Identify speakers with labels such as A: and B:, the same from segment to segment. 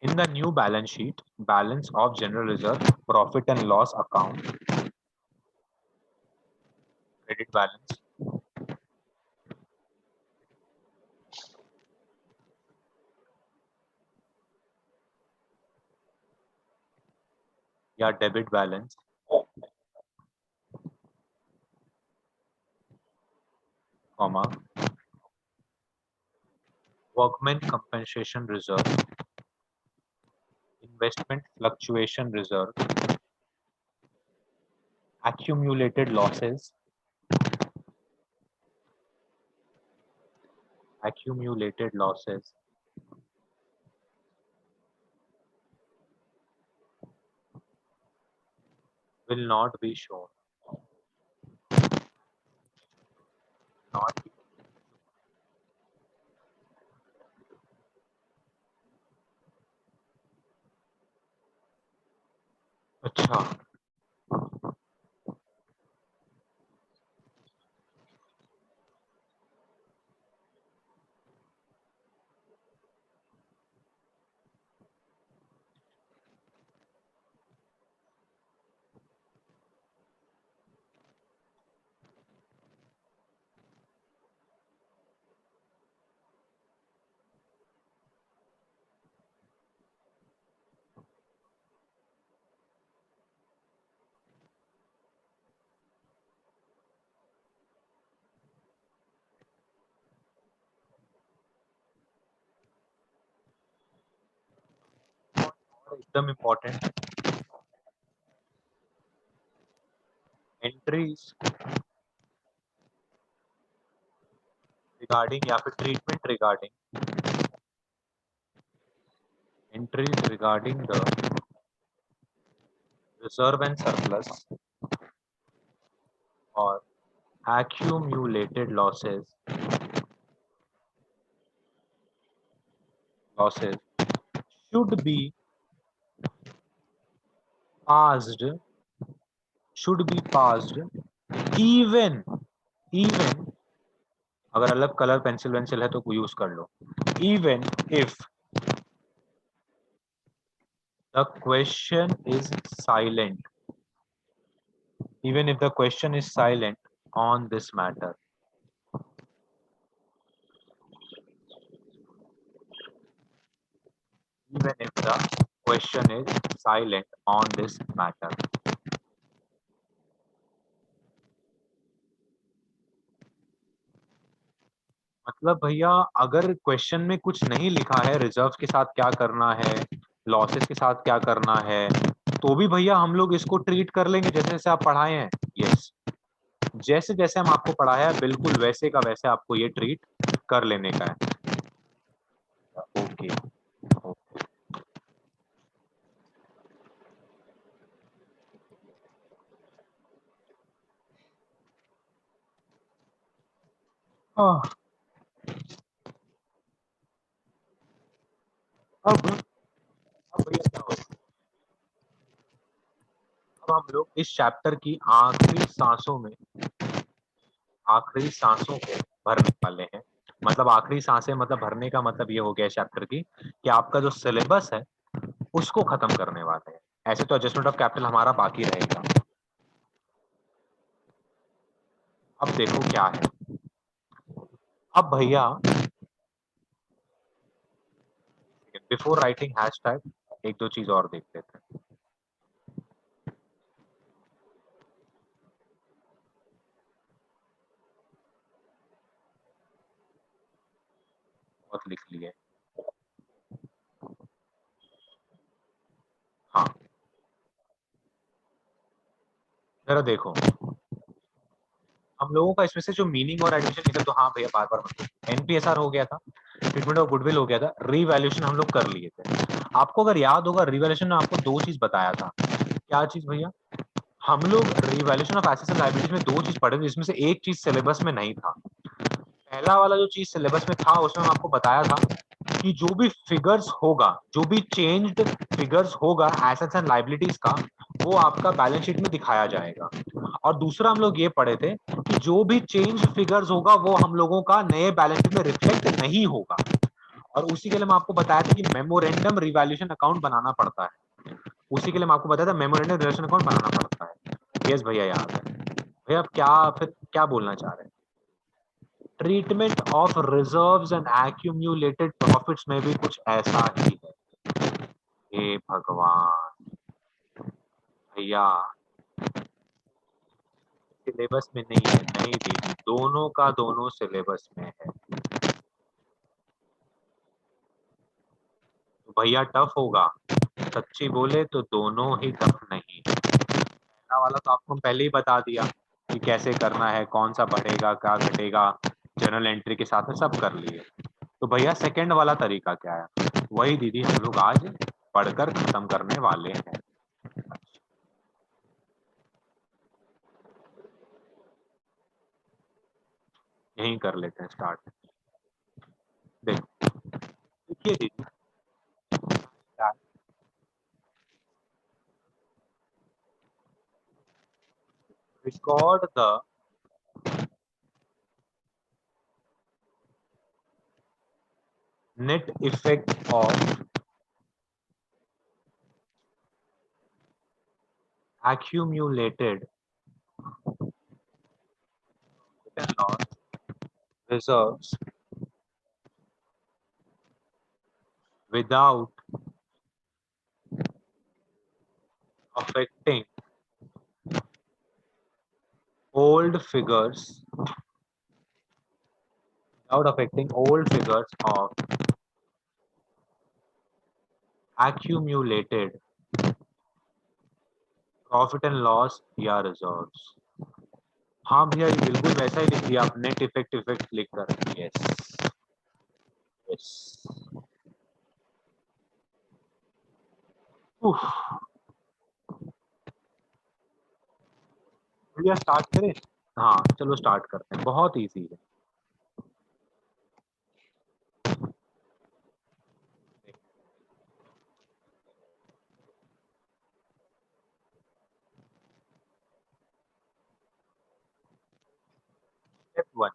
A: In the new balance sheet, balance of general reserve, profit and loss account, credit balance, या debit balance, comma workman compensation reserve, investment fluctuation reserve, accumulated losses, will not be shown. Not अच्छा, एकदम important entries regarding या फिर treatment regarding entries regarding the reserve and surplus or accumulated losses should be passed even अगर अलग colour pencil वेंसिल है तो use कर लो, even if the question is silent, on this matter. Even if the question is silent on this matter. मतलब भैया अगर question में कुछ नहीं लिखा है, रिजर्व के साथ क्या करना है, लॉसेस के साथ क्या करना है, तो भी भैया हम लोग इसको ट्रीट कर लेंगे जैसे जैसे आप पढ़ाए हैं। यस, जैसे जैसे हम आपको पढ़ाया है बिल्कुल वैसे का वैसे आपको ये ट्रीट कर लेने का है। ओके, अब भैया क्या होगा, अब हम लोग इस चैप्टर की आखिरी सांसों को भरने वाले हैं। मतलब आखिरी सांसें मतलब भरने का मतलब ये हो गया चैप्टर की कि आपका जो सिलेबस है उसको खत्म करने वाले हैं। ऐसे तो एडजस्टमेंट ऑफ कैपिटल हमारा बाकी रहेगा। अब देखो क्या है, अब भैया बिफोर राइटिंग हैशटैग एक दो चीज और देख लेते हैं। बहुत लिख लिए, हाँ जरा देखो, हम लोगों का इसमें से जो मीनिंग और एडिशन निकल, तो हाँ भैया बार बार मतलब एनपीएसआर हो गया था, ट्रीटमेंट ऑफ गुडविल हो गया था, रीवैल्यूएशन हम लोग कर लिए थे। आपको अगर याद होगा रीवैल्यूएशन में आपको दो चीज बताया था। क्या चीज भैया, हम लोग revaluation of assets and liabilities में दो चीज पढ़े थे जिसमें से एक चीज सिलेबस में नहीं था। पहला वाला जो चीज सिलेबस में था उसमें मैं आपको बताया था कि जो भी फिगर्स होगा, जो भी चेंज्ड फिगर्स होगा एसेट्स एंड लायबिलिटीज का, वो आपका बैलेंस शीट में दिखाया जाएगा। और दूसरा हम लोग ये पढ़े थे कि जो भी चेंज फिगर्स होगा वो हम लोगों का नए बैलेंस शीट में रिफ्लेक्ट नहीं होगा। और उसी के लिए मैं आपको बताया था कि मेमोरेंडम रिवैल्यूएशन अकाउंट बनाना पड़ता है, उसी के लिए मैं आपको बताया था मेमोरेंडम रिवैल्यूएशन अकाउंट बनाना पड़ता है। यस भैया याद है। भैया आप क्या फिर क्या बोलना चाह रहे हैं? Treatment of reserves and accumulated profits में भी कुछ ऐसा ही है। हे भगवान भैया, सिलेबस में नहीं है, नहीं दीदी, दोनों का दोनों सिलेबस में है। तो भैया टफ होगा, सच्ची बोले तो दोनों ही टफ नहीं है। पहला वाला तो आपको हम पहले ही बता दिया कि कैसे करना है, कौन सा बढ़ेगा क्या घटेगा, जर्नल एंट्री के साथ में सब कर लिए। तो भैया सेकंड वाला तरीका क्या है, वही दीदी हम लोग आज पढ़कर खत्म करने वाले हैं। यहीं कर लेते हैं स्टार्ट। देखिए दीदी, record the net effect of accumulated loss reserves without affecting old figures of accumulated profit and loss या रिजर्व्स। हाँ भैया, ये बिल्कुल वैसा ही लिख दिया आप, नेट इफेक्ट इफेक्ट लिख कर। Yes yes. भैया स्टार्ट करें? हाँ चलो स्टार्ट करते हैं, बहुत इजी है। Step one.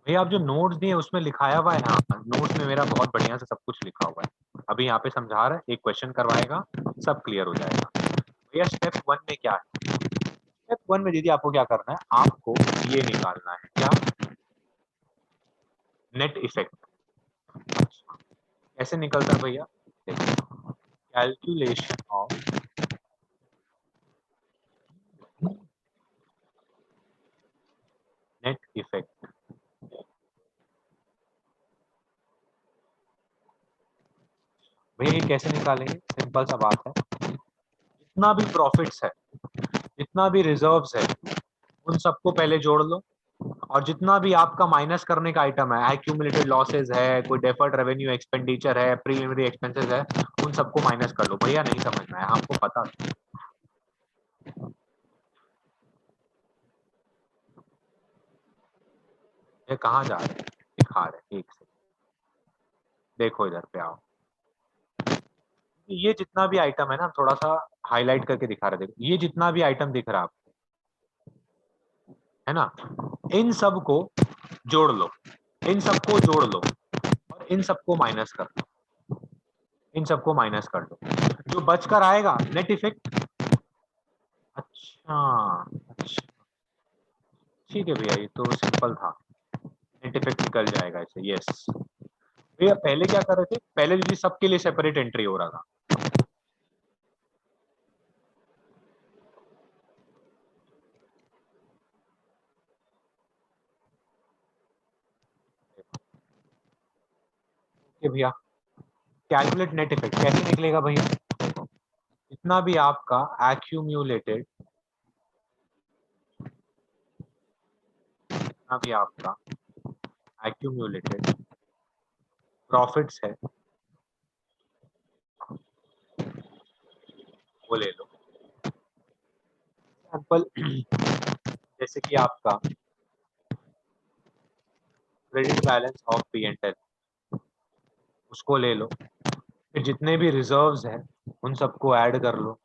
A: भैया आप जो नोट्स दिए उसमें लिखाया हुआ है ना, नोट्स में मेरा बहुत बढ़िया से सब कुछ लिखा हुआ है। अभी यहाँ पे समझा रहा है, एक क्वेश्चन करवाएगा, सब क्लियर हो जाएगा। भैया स्टेप वन में क्या है? स्टेप वन में दीदी आपको क्या करना है, आपको ये निकालना है क्या, नेट इफेक्ट। कैसे निकलता है भैया? देखिए, कैलकुलेशन ऑफ नेट इफेक्ट। भैया ये कैसे निकालेंगे? सिंपल सा बात है, जितना भी प्रॉफिट्स है, जितना भी रिजर्व्स है, उन सबको पहले जोड़ लो, और जितना भी आपका माइनस करने का आइटम है, एक्यूमुलेटेड लॉसेस है, कोई डेफर्ड रेवेन्यू एक्सपेंडिचर है, प्रीलिमिनरी एक्सपेंसेस है, उन सबको माइनस कर लो। भैया नहीं समझना है आपको, पता ये कहाँ जा रहे हैं, दिखा रहे हैं, एक से देखो इधर पे आओ। ये जितना भी आइटम है ना, थोड़ा सा हाईलाइट करके दिखा रहे, देखो ये जितना भी आइटम दिख रहा है आपको, है ना, इन सबको जोड़ लो, इन सबको जोड़ लो, और इन सबको माइनस कर लो, इन सबको माइनस कर लो, जो बचकर आएगा नेट इफेक्ट। अच्छा अच्छा, ठीक है भैया, ये तो सिंपल था, नेट इफेक्ट निकल जाएगा इसे। यस भैया, पहले क्या कर रहे थे, पहले जी सबके लिए सेपरेट एंट्री हो रहा था। ओके भैया, कैलकुलेट नेट इफेक्ट कैसे निकलेगा भैया? देखो, जितना भी आपका एक्यूम्यूलेटेड, जितना भी आपका एक्यूम्यूलेटेड प्रॉफिट्स है, वो ले लो। एग्जाम्पल जैसे कि आपका credit balance of P and L, उसको ले लो, फिर जितने भी रिजर्व्स हैं उन सबको ऐड कर लो,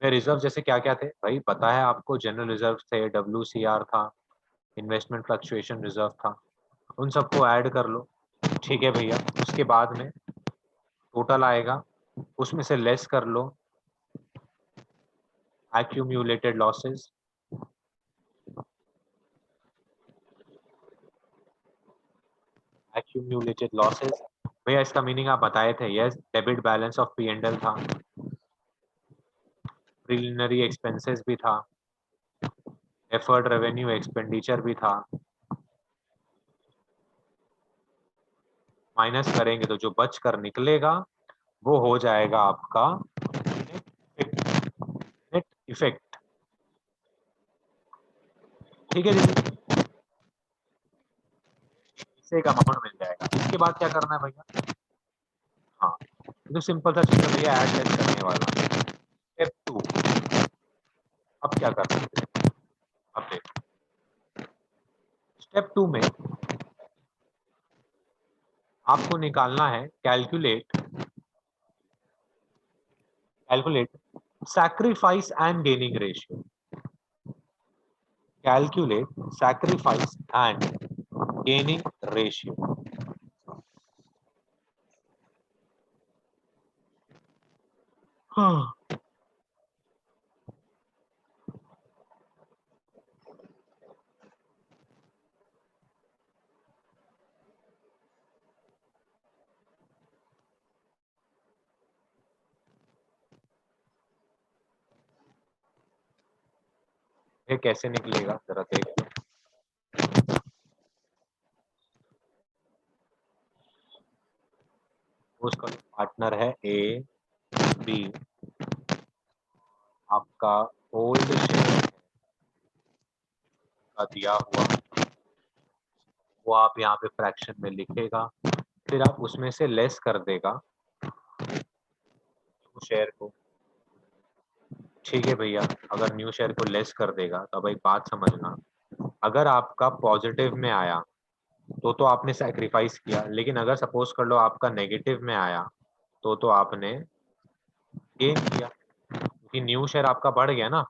A: रिजर्व जैसे क्या क्या थे भाई, पता है आपको? जनरल रिजर्व थे, WCR था, इन्वेस्टमेंट फ्लक्चुएशन रिजर्व था, उन सबको ऐड कर लो। ठीक है भैया, उसके बाद में टोटल आएगा, उसमें से लेस कर लो एक्यूम्यूलेटेड लॉसेस। एक्यूम्यूलेटेड लॉसेस भैया, इसका मीनिंग आप बताए थे। Yes, debit balance of P&L था, प्रिलिमिनरी एक्सपेंसेस भी था, एफर्ट रेवेन्यू एक्सपेंडिचर भी था। माइनस करेंगे तो जो बच कर निकलेगा वो हो जाएगा आपका नेट इफेक्ट। ठीक है दीदी, इससे एक अमाउंट मिल जाएगा। इसके बाद क्या करना है भैया? हाँ, ये तो सिंपल सा चीज है भैया, ऐड लेस करने वाला। स्टेप 2, अब क्या करना है? अब देखो, स्टेप 2 में आपको निकालना है calculate calculate sacrifice and gaining ratio. Calculate sacrifice and gaining ratio. हाँ, ये कैसे निकलेगा जरा देख लो। उसका पार्टनर है A, B, आपका ओल्ड शेयर का दिया हुआ, वो आप यहाँ पे फ्रैक्शन में लिखेगा, फिर आप उसमें से लेस कर देगा न्यू शेयर को। ठीक है भैया, अगर न्यू शेयर को लेस कर देगा तो अब एक बात समझना, अगर आपका पॉजिटिव में आया तो आपने सैक्रिफाइस किया, लेकिन अगर सपोज कर लो आपका नेगेटिव में आया तो आपने गेन किया, क्योंकि न्यू शेयर आपका बढ़ गया ना।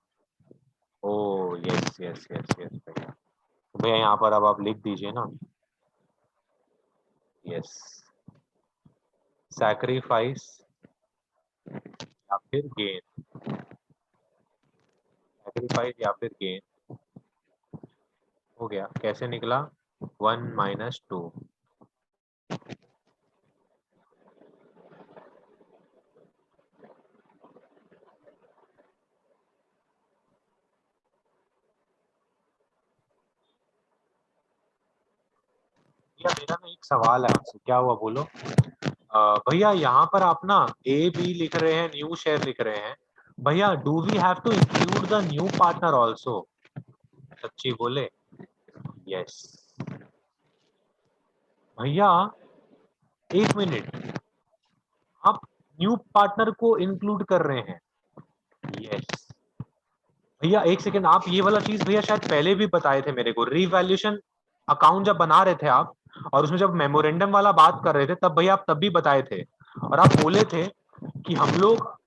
A: ओ यस यस यस यस भैया, तो भैया यहाँ पर अब आप लिख दीजिए ना, यस, सैक्रिफाइस या फिर गेन, सैक्रिफाइस या फिर गेन। हो गया, कैसे निकला? 1 - 2। भैया मेरा ना एक सवाल है आपसे, क्या हुआ बोलो? भैया यहाँ पर आप ना A, B लिख रहे हैं, न्यू शेयर लिख रहे हैं, भैया do we have to include the new partner also? सच्ची बोले? यस भैया, एक मिनट, आप न्यू पार्टनर को इंक्लूड कर रहे हैं? यस भैया, एक सेकेंड, आप ये वाला चीज भैया शायद पहले भी बताए थे मेरे को, रीवैल्यूएशन अकाउंट जब बना रहे थे आप, और उसमें जब मेमोरेंडम वाला बात कर रहे थे तब भैया आप तब भी बताए थे, और आप बोले थे कि हम लोग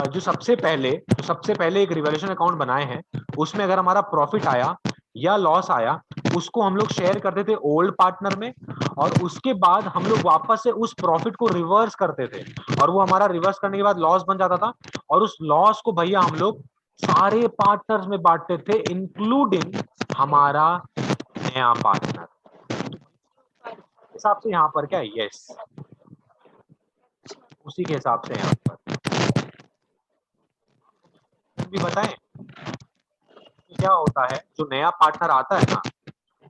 A: जो सबसे पहले एक रिवॉल्यूशन अकाउंट बनाए हैं, उसमें अगर हमारा प्रॉफिट आया या लॉस आया, उसको हम लोग शेयर करते थे ओल्ड पार्टनर में, और उसके बाद हम लोग वापस से उस प्रॉफिट को रिवर्स करते थे, और वो हमारा रिवर्स करने के बाद लॉस बन जाता था, और उस लॉस को भैया हम लोग सारे पार्टनर्स में बांटते थे, इंक्लूडिंग हमारा नया पार्टनर। हिसाब से यहाँ पर क्या है? यस, उसी के हिसाब से यहाँ पर भी बताएं कि क्या होता है। जो नया पार्टनर आता है ना,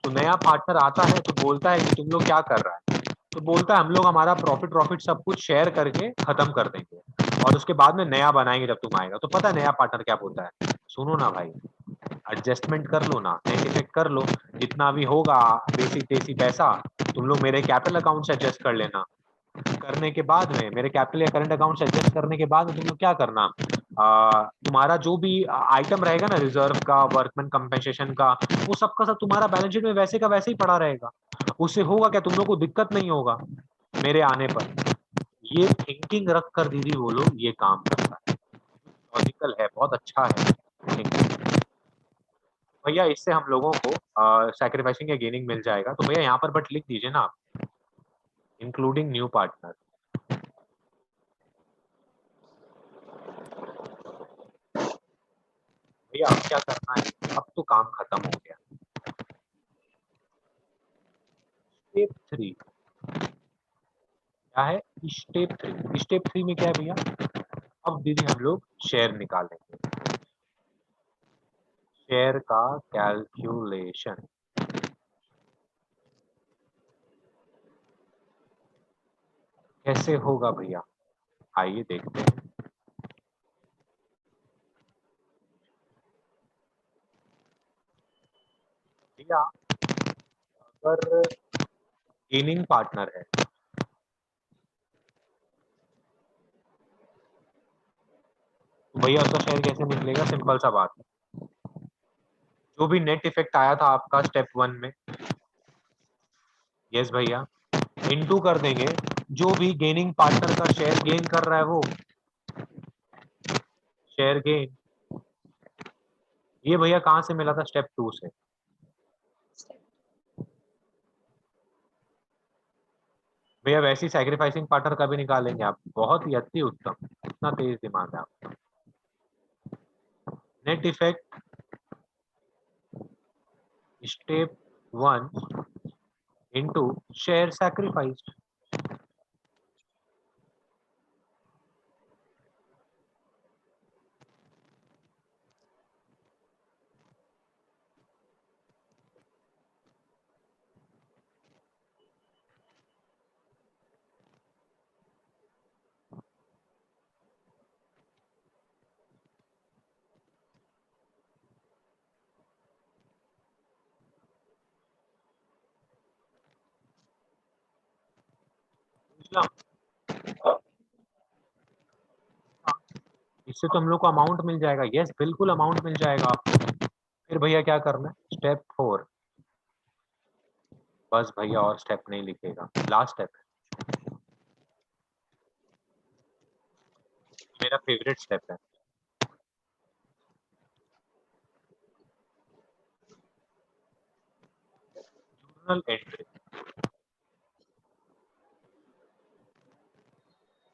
A: तो नया पार्टनर आता है तो बोलता है कि तुम लोग क्या कर रहा है, तो बोलता है हम लोग हमारा प्रॉफिट प्रॉफिट सब कुछ शेयर करके खत्म कर देंगे, और उसके बाद में नया बनाएंगे जब तुम आएगा। तो पता है नया पार्टनर क्या बोलता है? सुनो ना भाई, एडजस्टमेंट कर लो ना, नेट इफेक्ट कर लो, जितना भी होगा बेसिक तेसी पैसा तुम लोग मेरे कैपिटल अकाउंट से एडजस्ट कर लेना। करने के बाद में मेरे कैपिटल या करंट अकाउंट से एडजस्ट करने के बाद में तुम लोग क्या करना, तुम्हारा जो भी आइटम रहेगा ना, रिजर्व का, वर्कमैन कंपेंसेशन का, वो सबका सब तुम्हारा बैलेंस शीट में वैसे का वैसे ही पड़ा रहेगा। उससे होगा क्या, तुम लोग को दिक्कत नहीं होगा मेरे आने पर। ये थिंकिंग रख कर दीदी वो लोग ये काम करता है। लॉजिकल है, बहुत अच्छा है। भैया इससे हम लोगों को सैक्रिफाइसिंग या गेनिंग मिल जाएगा, तो भैया यहाँ पर बट लिख दीजिए ना आप, इंक्लूडिंग न्यू पार्टनर। भैया अब क्या करना है, अब तो काम खत्म हो गया। स्टेप 3 क्या है? स्टेप 3 में क्या है भैया? अब दीदी हम लोग शेयर निकालेंगे, शेयर का कैलकुलेशन। कैसे होगा भैया, आइए देखते हैं। भैया अगर गेनिंग पार्टनर है, तो भैया उसका शेयर कैसे निकलेगा? सिंपल सा बात है, जो भी नेट इफेक्ट आया था आपका स्टेप 1 में, यस भैया, इनटू कर देंगे जो भी गेनिंग पार्टनर का शेयर गेन कर रहा है वो, शेयर गेन। ये भैया कहाँ से मिला था? स्टेप 2 से। भैया वैसी सैक्रिफाइसिंग पार्टनर का भी निकालेंगे आप, बहुत ही अति उत्तम, इतना तेज दिमाग है आपका। Net effect step 1 into share sacrifice. इससे तो हम लोग को अमाउंट मिल जाएगा, यस बिल्कुल अमाउंट मिल जाएगा आपको। फिर भैया क्या करना है? स्टेप 4। बस भैया और स्टेप नहीं लिखेगा, लास्ट स्टेप है, मेरा फेवरेट स्टेप है। Journal entry.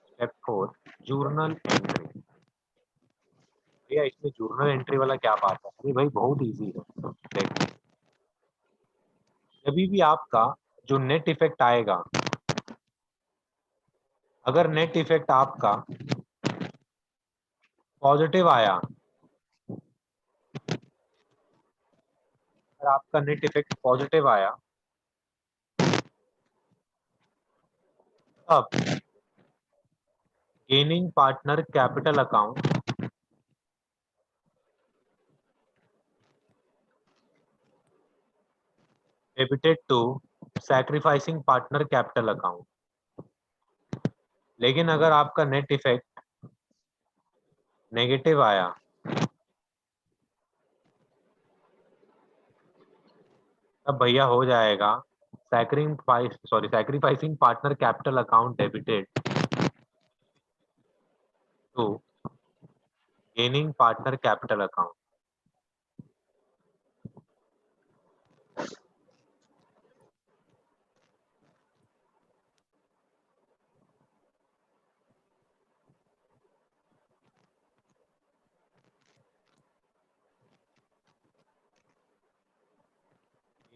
A: Step 4 journal entry. भैया इसमें जर्नल एंट्री वाला क्या बात है? अरे भाई बहुत इजी है, देखो जब भी आपका जो नेट इफेक्ट आएगा, अगर नेट इफेक्ट आपका पॉजिटिव आया, अगर आपका नेट इफेक्ट पॉजिटिव आया, अब gaining partner capital account debited to sacrificing partner capital account. लेकिन अगर आपका नेट इफेक्ट नेगेटिव आया, तब भैया हो जाएगा sacrificing partner capital account debited to gaining partner capital account.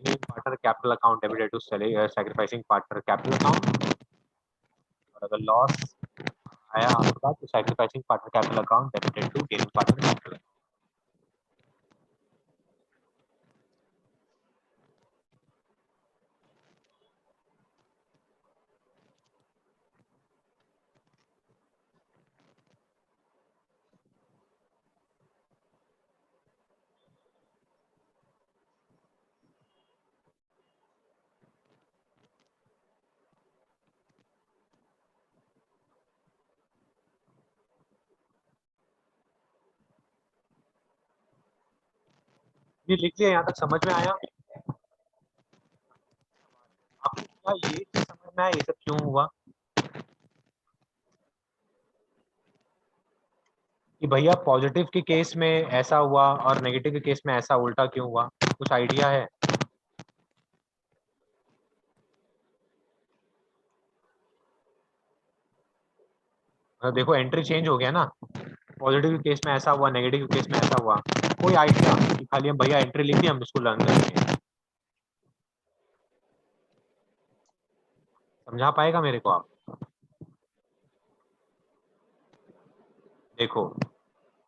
A: Gaining partner capital account debited to sacrificing partner capital account. और अगर लॉस आया आपका तो sacrificing partner capital account debited to gaining partner capital. ये लिख लिया, यहाँ तक समझ में आया आपको? क्या ये चीज़ समझ में आया ये सब क्यों हुआ? कि भैया पॉजिटिव के केस में ऐसा हुआ और नेगेटिव के केस में ऐसा उल्टा क्यों हुआ, कुछ आइडिया है? देखो एंट्री चेंज हो गया ना, पॉजिटिव केस में ऐसा हुआ, नेगेटिव केस में ऐसा हुआ, कोई आइडिया कि खाली हम भैया एंट्री लिख दी हम इसको लर्न करेंगे? समझा पाएगा मेरे को आप? देखो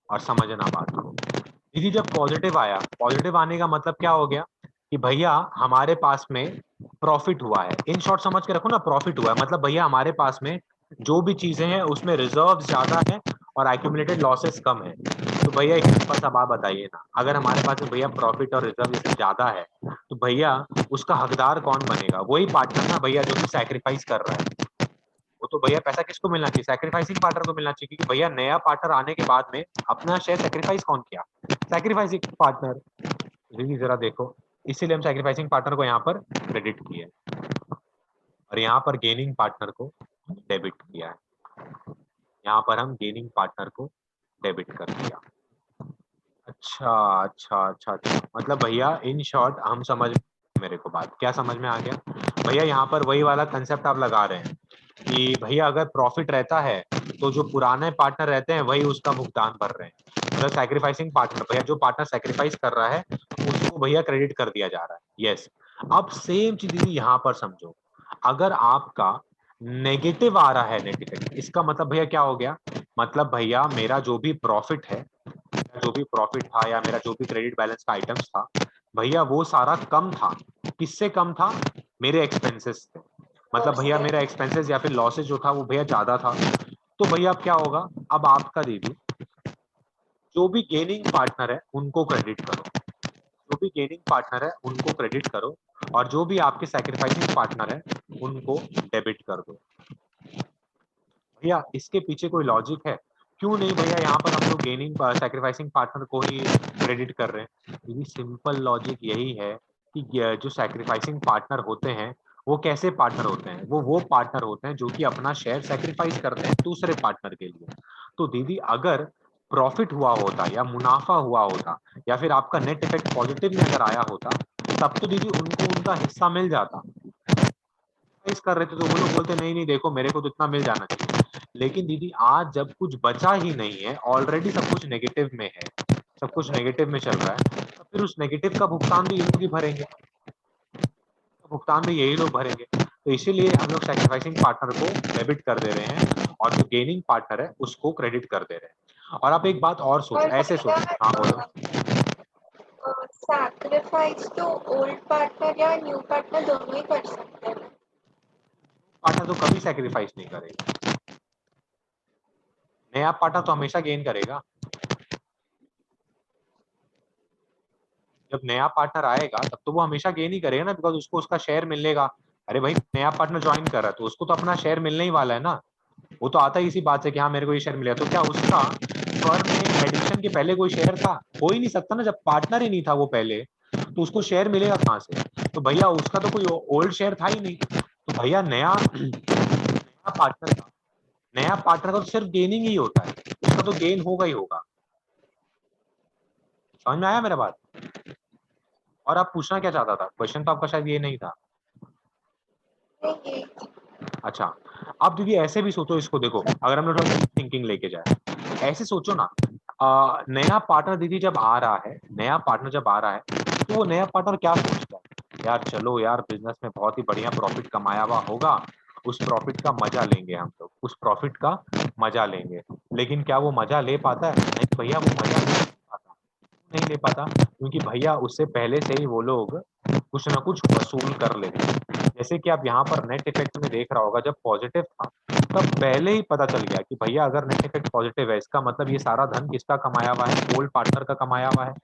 A: और समझना बात को, दीदी जब पॉजिटिव आया, पॉजिटिव आने का मतलब क्या हो गया कि भैया हमारे पास में प्रॉफिट हुआ है, इन शॉर्ट समझ के रखो ना, प्रॉफिट हुआ है मतलब भैया हमारे पास में जो भी चीजें हैं उसमें रिजर्व ज्यादा है और एक्यूमुलेटेड लॉसेस कम है। तो भैया एक सिंपल सा बात बताइए ना, अगर हमारे पास में भैया प्रॉफिट और रिजर्व जैसे ज्यादा है तो भैया उसका हकदार कौन बनेगा? वही पार्टनर ना भैया जो कि सैक्रिफाइस कर रहा है। वो तो भैया पैसा किसको मिलना चाहिए? सैक्रिफाइसिंग पार्टनर को मिलना चाहिए, क्योंकि भैया नया पार्टनर आने के बाद में अपना शेयर सैक्रिफाइस कौन किया? Sacrificing partner. जी जरा देखो, इसीलिए हम सैक्रिफाइसिंग पार्टनर को यहाँ पर क्रेडिट किए और यहाँ पर गेनिंग पार्टनर को डेबिट किया है। यहाँ पर हम गेनिंग पार्टनर को डेबिट कर दिया। अच्छा अच्छा अच्छा अच्छा, मतलब भैया इन शॉर्ट हम समझ, मेरे को बात क्या समझ में आ गया भैया, यहाँ पर वही वाला कंसेप्ट आप लगा रहे हैं कि भैया अगर प्रॉफिट रहता है तो जो पुराने पार्टनर रहते हैं वही उसका भुगतान भर रहे हैं, मतलब सैक्रिफाइसिंग पार्टनर भैया जो पार्टनर सैक्रिफाइस कर रहा है उसको भैया क्रेडिट कर दिया जा रहा है। यस, अब सेम चीज दीदी यहाँ पर समझो, अगर आपका नेगेटिव आ रहा है नेट इफेक्ट, इसका मतलब भैया क्या हो गया? मतलब भैया मेरा जो भी प्रॉफिट है, जो भी प्रॉफिट था या मेरा जो भी क्रेडिट बैलेंस का आइटम्स था भैया वो सारा कम था। किससे कम था? मेरे एक्सपेंसेस से। मतलब भैया मेरा एक्सपेंसेस या फिर लॉसेस जो था वो भैया ज्यादा था। तो भैया अब क्या होगा, अब आपका दीदी जो भी गेनिंग पार्टनर है उनको क्रेडिट करो, जो भी गेनिंग पार्टनर है उनको क्रेडिट करो और जो भी आपके सैक्रिफाइसिंग पार्टनर है उनको डेबिट कर दो। भैया इसके पीछे कोई लॉजिक है? क्यों नहीं भैया यहाँ पर हम लोग गेनिंग सैक्रिफाइसिंग पार्टनर को ही क्रेडिट कर रहे हैं? यही सिंपल लॉजिक यही है कि जो सैक्रिफाइसिंग पार्टनर होते हैं वो कैसे पार्टनर होते हैं? वो पार्टनर होते हैं जो कि अपना शेयर सैक्रिफाइस करते हैं दूसरे पार्टनर के लिए। तो दीदी अगर प्रॉफिट हुआ होता या मुनाफा हुआ होता या फिर आपका नेट इफेक्ट पॉजिटिव में अगर आया होता तब तो दीदी उनको उनका हिस्सा मिल जाता। कर रहे थे तो वो लोग बोलते नहीं नहीं देखो मेरे को तो इतना मिल जाना चाहिए। लेकिन दीदी आज जब कुछ बचा ही नहीं है, ऑलरेडी सब कुछ नेगेटिव में है, सब कुछ नेगेटिव में चल रहा है, तो फिर उस नेगेटिव का भुगतान भी ये लोग ही भरेंगे, तो भुगतान भी यही लोग भरेंगे। तो इसीलिए हम लोग सैक्रिफाइसिंग पार्टनर को डेबिट कर दे रहे हैं और जो गेनिंग पार्टनर है उसको क्रेडिट कर दे रहे हैं। और आप एक बात और सोचो,
B: और
A: ऐसे सोचो, हाँ बोलो।
B: सैक्रिफाइस तो ओल्ड पार्टनर या न्यू पार्टनर दोनों ही कर सकते हैं।
A: पार्टनर तो कभी सैक्रिफाइस नहीं करेगा, नया पार्टनर तो हमेशा गेन करेगा। जब नया पार्टनर आएगा तब तो वो हमेशा गेन ही करेगा ना, बिकॉज उसको उसका शेयर मिलेगा। अरे भाई नया पार्टनर ज्वाइन कर रहा है तो उसको तो अपना शेयर मिलने ही वाला है ना। वो तो आता ही इसी बात से कि हाँ मेरे को ये शेयर मिलेगा, तो क्या उसका फर्म में एडिक्शन के पहले कोई शेयर था? हो ही नहीं सकता ना, जब पार्टनर ही नहीं था वो पहले, तो उसको शेयर मिलेगा कहाँ से? तो भैया उसका तो कोई ओल्ड शेयर था ही नहीं। तो भैया नया नया पार्टनर का, नया पार्टनर का तो सिर्फ गेनिंग ही होता है, उसका तो गेन होगा ही होगा। समझ में आया मेरा बात? और आप पूछना क्या चाहता था? क्वेश्चन तो आपका शायद ये नहीं था।
B: नहीं,
A: अच्छा, अब दीदी ऐसे भी सोचो इसको, देखो अगर हम लोग थिंकिंग लेके जाए, ऐसे सोचो ना, नया पार्टनर दीदी जब आ रहा है, नया पार्टनर जब आ रहा है तो वो नया पार्टनर क्या सोचता है? यार चलो यार बिजनेस में बहुत ही बढ़िया प्रॉफिट कमाया हुआ होगा, उस प्रॉफिट का मजा लेंगे हम लोग, उस प्रॉफिट का मजा लेंगे। लेकिन क्या वो मजा ले पाता है? नहीं भैया वो मजा नहीं ले पाता, क्योंकि भैया उससे पहले से ही वो लोग कुछ ना कुछ वसूल कर लेते हैं। जैसे कि आप यहाँ पर नेट इफेक्ट में देख रहा होगा, जब पॉजिटिव था तब पहले ही पता चल गया कि भैया अगर नेट इफेक्ट पॉजिटिव है इसका मतलब ये सारा धन किसका कमाया हुआ है? ओल्ड पार्टनर का कमाया हुआ है।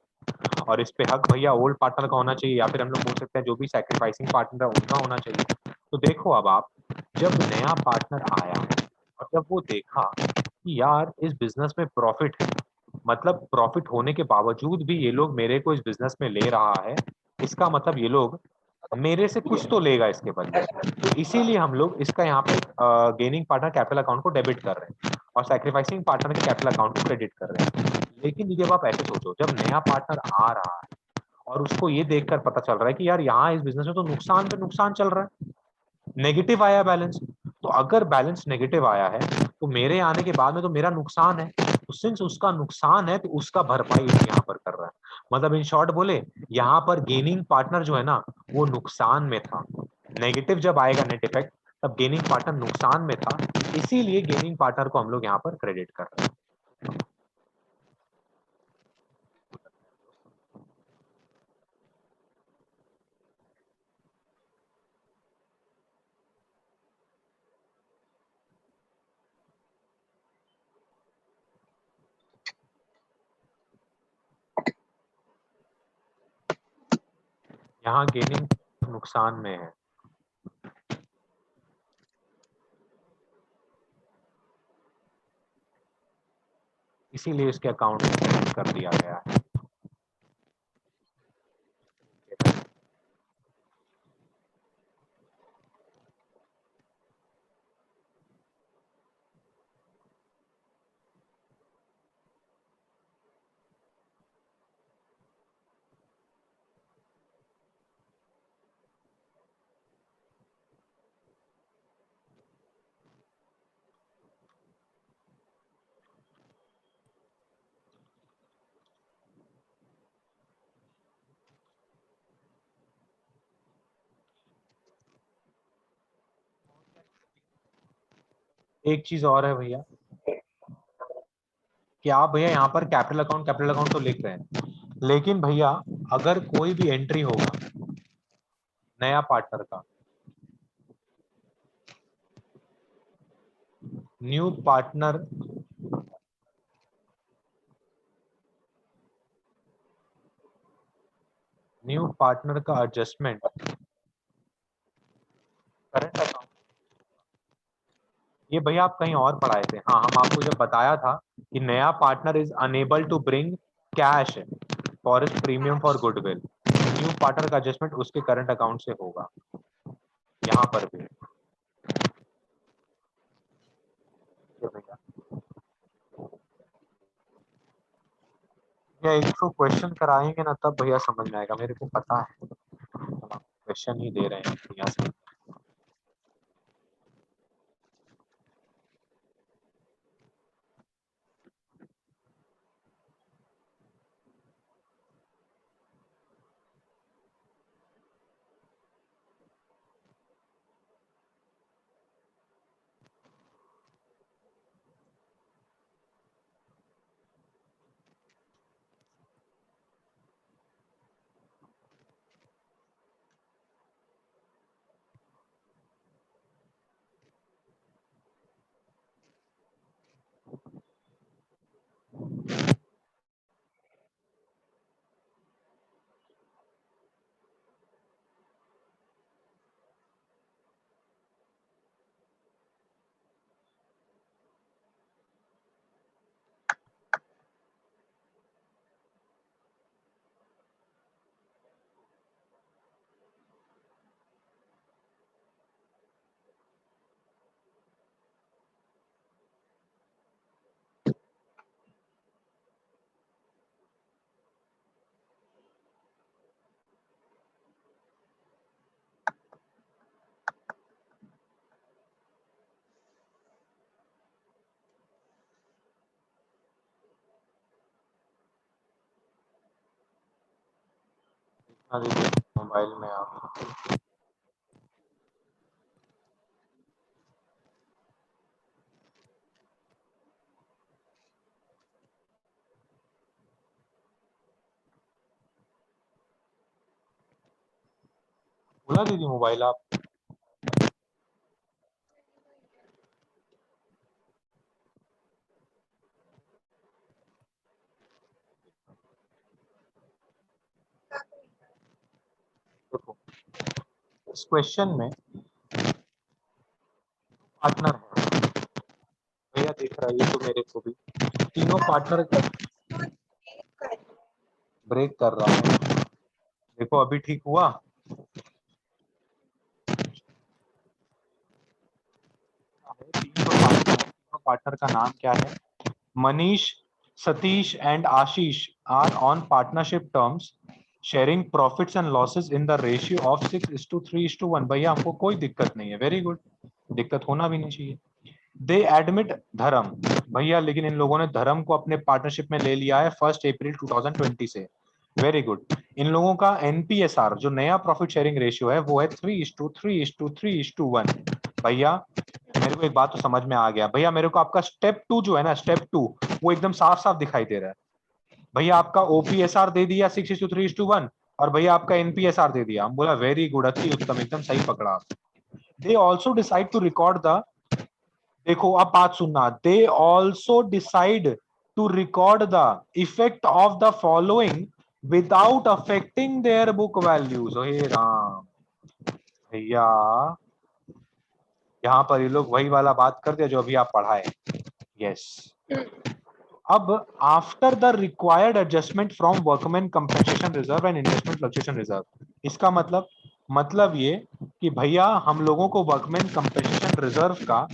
A: और इस पे हक भैया ओल्ड पार्टनर का होना चाहिए, या फिर हम लोग बोल सकते हैं जो भी सैक्रिफाइसिंग पार्टनर है उनका होना चाहिए। तो देखो अब आप, जब नया पार्टनर आया और जब वो देखा कि यार इस बिजनेस में प्रॉफिट है, मतलब प्रॉफिट होने के बावजूद भी ये लोग मेरे को इस बिजनेस में ले रहा है, इसका मतलब ये लोग मेरे से कुछ तो लेगा इसके बदले। तो इसीलिए हम लोग इसका यहाँ पे गेनिंग पार्टनर कैपिटल अकाउंट को डेबिट कर रहे हैं। और सैक्रिफाइसिंग पार्टनर के कैपिटल अकाउंट को क्रेडिट कर रहे हैं। लेकिन जब आप ऐसे सोचो, जब नया पार्टनर आ रहा है और उसको ये देखकर पता चल रहा है कि यार यहाँ इस बिजनेस में तो नुकसान पे नुकसान चल रहा है, नेगेटिव आया बैलेंस, तो अगर बैलेंस नेगेटिव आया है तो मेरे आने के बाद में तो मेरा नुकसान है, तो सिंस उसका नुकसान है तो उसका भरपाई यहाँ पर कर रहा है। मतलब इन शॉर्ट बोले, यहाँ पर गेनिंग पार्टनर जो है ना वो नुकसान में था। नेगेटिव जब आएगा नेट इफेक्ट, तब गेनिंग पार्टनर नुकसान में था, इसीलिए गेनिंग पार्टनर को हम लोग यहाँ पर क्रेडिट कर रहे हैं। यहाँ गेनिंग नुकसान में है, इसीलिए इसके अकाउंट में क्रेडिट कर दिया गया है। एक चीज और है भैया, कि आप भैया यहाँ पर कैपिटल अकाउंट तो लिख रहे हैं, लेकिन भैया अगर कोई भी एंट्री होगा नया पार्टनर का, न्यू पार्टनर का एडजस्टमेंट करंट अकाउंट, ये भैया आप कहीं और पढ़ाए थे। हाँ, हम आपको जब बताया था कि नया partner is unable to bring cash for is premium for goodwill, new partner का एडजस्टमेंट उसके करंट अकाउंट से होगा। यहाँ पर भी ये भैया, या एक तो क्वेश्चन कराएंगे ना तब भैया समझ में आएगा, मेरे को पता है, हम क्वेश्चन ही दे रहे हैं यहाँ से। हाँ दीजिए मोबाइल में आप, बोला दीजिए मोबाइल आप। देखो इस क्वेश्चन में पार्टनर है भैया, दिख रहा है ये तो मेरे को भी, तीनों पार्टनर ब्रेक कर रहा है। देखो अभी ठीक हुआ, तीनों पार्टनर पार्टनर का नाम क्या है? Manish, Satish and Ashish are on partnership terms sharing profits and losses in the ratio of 6:3:1। भैया हमको कोई दिक्कत नहीं है, वेरी गुड, दिक्कत होना भी नहीं चाहिए। दे एडमिट धर्म, भैया लेकिन इन लोगों ने धर्म को अपने पार्टनरशिप में ले लिया है 1 अप्रैल 2020 से, वेरी गुड। इन लोगों का एनपीएसआर जो नया प्रॉफिट शेयरिंग रेशियो है वो है 3:3:3:1। भैया मेरे को एक बात तो समझ में आ गया, भैया मेरे को आपका स्टेप 2 जो है ना, स्टेप 2 वो एकदम साफ साफ दिखाई दे रहा है। भैया आपका ओपीएसआर दे दिया 6:3:1 और भैया आपका एनपीएसआर दे दिया। हम बोला वेरी गुड, अति उत्तम, एकदम सही पकड़ा। They also decide to record the, देखो अब बात सुनना, they also decide to record the effect of the following without affecting their book values. हे राम, भैया यहाँ पर ये लोग वही वाला बात कर दिया जो अभी आप पढ़ाए। यस, अब after the required adjustment from workman compensation reserve and investment fluctuation reserve, इसका मतलब ये कि भैया हम लोगों को वर्कमैन कंपनसेशन रिजर्व का